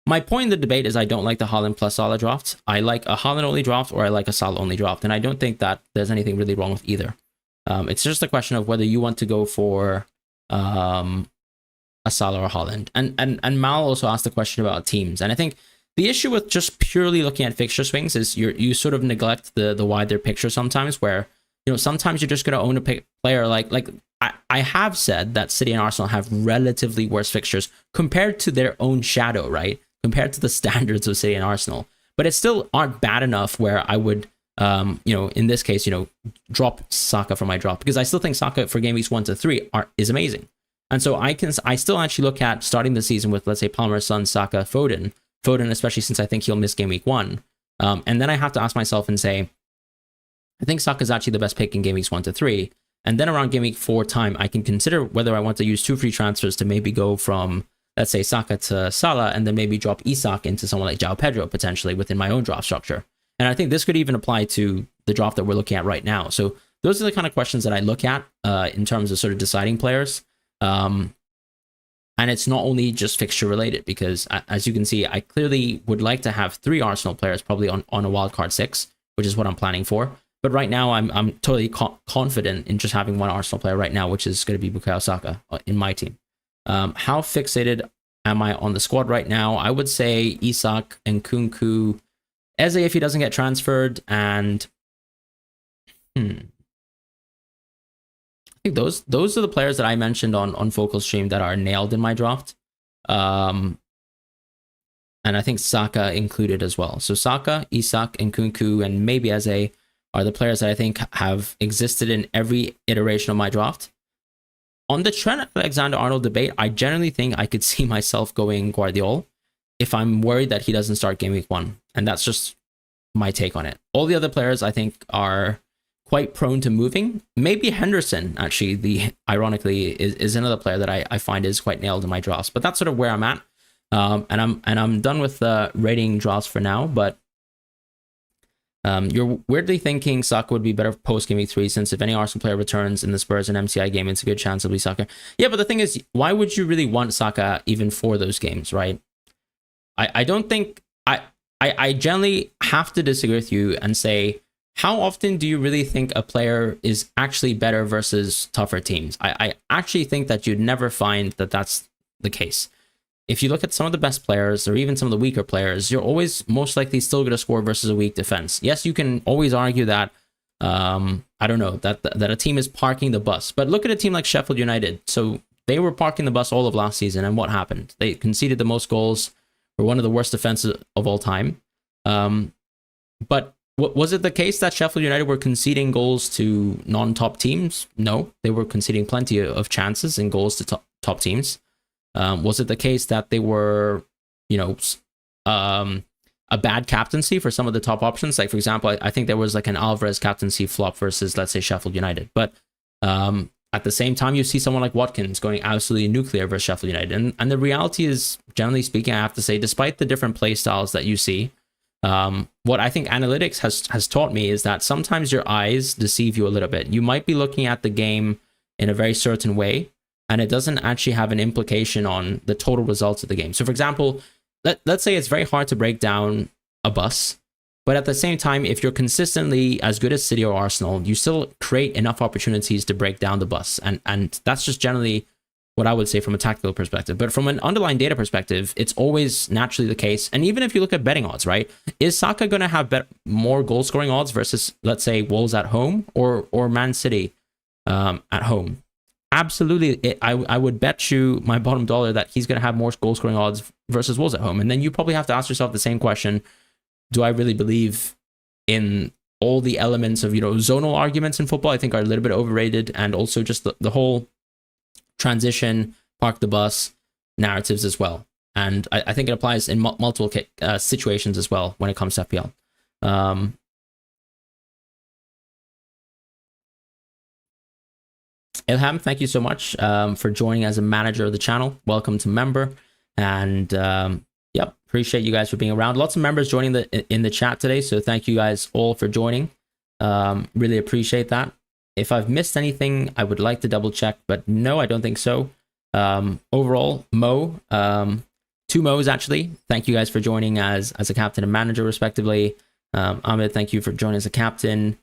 my point in the debate is I don't like the Haaland plus Salah draft. I like a Haaland only draft, or I like a Salah only draft. And I don't think that there's anything really wrong with either. It's just a question of whether you want to go for a Salah or Haaland. And Mal also asked the question about teams. And I think the issue with just purely looking at fixture swings is you sort of neglect the wider picture sometimes, where, sometimes you're just going to own a player like I have said that City and Arsenal have relatively worse fixtures compared to their own shadow, right? Compared to the standards of City and Arsenal. But it still aren't bad enough where I would, in this case, drop Saka from my draft, because I still think Saka for game weeks 1 to 3 is amazing. And so I still actually look at starting the season with, let's say, Palmer, Son, Saka, Foden, especially since I think he'll miss game week 1. And then I have to ask myself and say, I think Saka is actually the best pick in game weeks 1 to 3. And then around game week 4 time, I can consider whether I want to use 2 free transfers to maybe go from, let's say, Saka to Salah, and then maybe drop Isak into someone like João Pedro potentially within my own draft structure. And I think this could even apply to the draft that we're looking at right now. So those are the kind of questions that I look at in terms of sort of deciding players. And it's not only just fixture related, because as you can see, I clearly would like to have 3 Arsenal players probably on a wildcard 6, which is what I'm planning for. But right now, I'm totally confident in just having 1 Arsenal player right now, which is going to be Bukayo Saka in my team. How fixated am I on the squad right now? I would say Isak and Nkunku, Eze if he doesn't get transferred, and I think those are the players that I mentioned on Focal Stream that are nailed in my draft. And I think Saka included as well. So Saka, Isak, and Nkunku, and maybe Eze are the players that I think have existed in every iteration of my draft. On the Trent Alexander-Arnold debate, I generally think I could see myself going Guardiola if I'm worried that he doesn't start game week 1. And that's just my take on it. All the other players I think are quite prone to moving. Maybe Henderson, actually, ironically, is another player that I find is quite nailed in my drafts. But that's sort of where I'm at. And I'm done with the rating drafts for now, but you're weirdly thinking Saka would be better post game week 3, since if any Arsenal player returns in the Spurs and MCI game, it's a good chance it'll be Saka. Yeah, but the thing is, why would you really want Saka even for those games, right? I don't think... I generally have to disagree with you and say, how often do you really think a player is actually better versus tougher teams? I actually think that you'd never find that that's the case. If you look at some of the best players, or even some of the weaker players, you're always most likely still going to score versus a weak defense. Yes, you can always argue that, I don't know, that a team is parking the bus. But look at a team like Sheffield United. So they were parking the bus all of last season, and what happened? They conceded the most goals, were one of the worst defenses of all time. But was it the case that Sheffield United were conceding goals to non-top teams? No, they were conceding plenty of chances and goals to top teams. Was it the case that they were, a bad captaincy for some of the top options? Like, for example, I think there was like an Alvarez captaincy flop versus, let's say, Sheffield United. But at the same time, you see someone like Watkins going absolutely nuclear versus Sheffield United. And the reality is, generally speaking, I have to say, despite the different play styles that you see, what I think analytics has taught me is that sometimes your eyes deceive you a little bit. You might be looking at the game in a very certain way, and it doesn't actually have an implication on the total results of the game. So, for example, let's say it's very hard to break down a bus, but at the same time, if you're consistently as good as City or Arsenal, you still create enough opportunities to break down the bus. And that's just generally what I would say from a tactical perspective. But from an underlying data perspective, it's always naturally the case. And even if you look at betting odds, right? Is Saka going to have more goal scoring odds versus, let's say, Wolves at home or Man City at home? Absolutely. I would bet you my bottom dollar that he's going to have more goal scoring odds versus Wolves at home. And then you probably have to ask yourself the same question. Do I really believe in all the elements of, zonal arguments in football? I think are a little bit overrated. And also just the whole transition, park the bus narratives as well. And I think it applies in multiple situations as well when it comes to FPL. Ilham, thank you so much for joining as a manager of the channel. Welcome to member. And yep, appreciate you guys for being around. Lots of members joining in the chat today. So thank you guys all for joining. Really appreciate that. If I've missed anything, I would like to double check, but no, I don't think so. Overall, Mo, 2 Mo's actually. Thank you guys for joining as a captain and manager respectively. Ahmed, thank you for joining as a captain.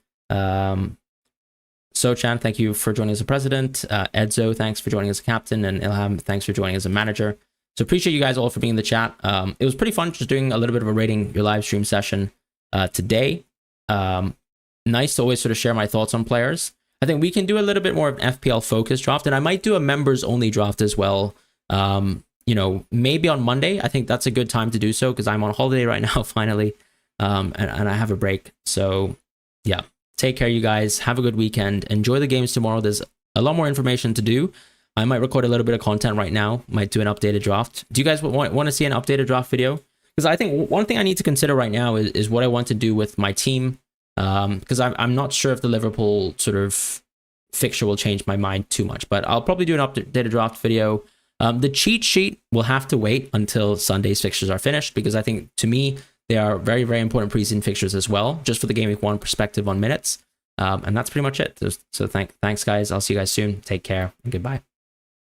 Sochan, thank you for joining as a president. Edzo, thanks for joining as a captain. And Ilham, thanks for joining as a manager. So appreciate you guys all for being in the chat. It was pretty fun just doing a little bit of a rating your live stream session today. Nice to always sort of share my thoughts on players. I think we can do a little bit more of an FPL focused draft, and I might do a members only draft as well. Maybe on Monday. I think that's a good time to do so because I'm on holiday right now, finally, and I have a break. So yeah, take care, you guys. Have a good weekend. Enjoy the games tomorrow. There's a lot more information to do. I might record a little bit of content right now. Might do an updated draft. Do you guys want to see an updated draft video? Because I think one thing I need to consider right now is what I want to do with my team. Because I'm not sure if the Liverpool sort of fixture will change my mind too much, but I'll probably do an updated draft video. The cheat sheet will have to wait until Sunday's fixtures are finished, because I think, to me, they are very, very important preseason fixtures as well, just for the Game Week 1 perspective on minutes. And that's pretty much it. So thanks, guys. I'll see you guys soon. Take care and goodbye.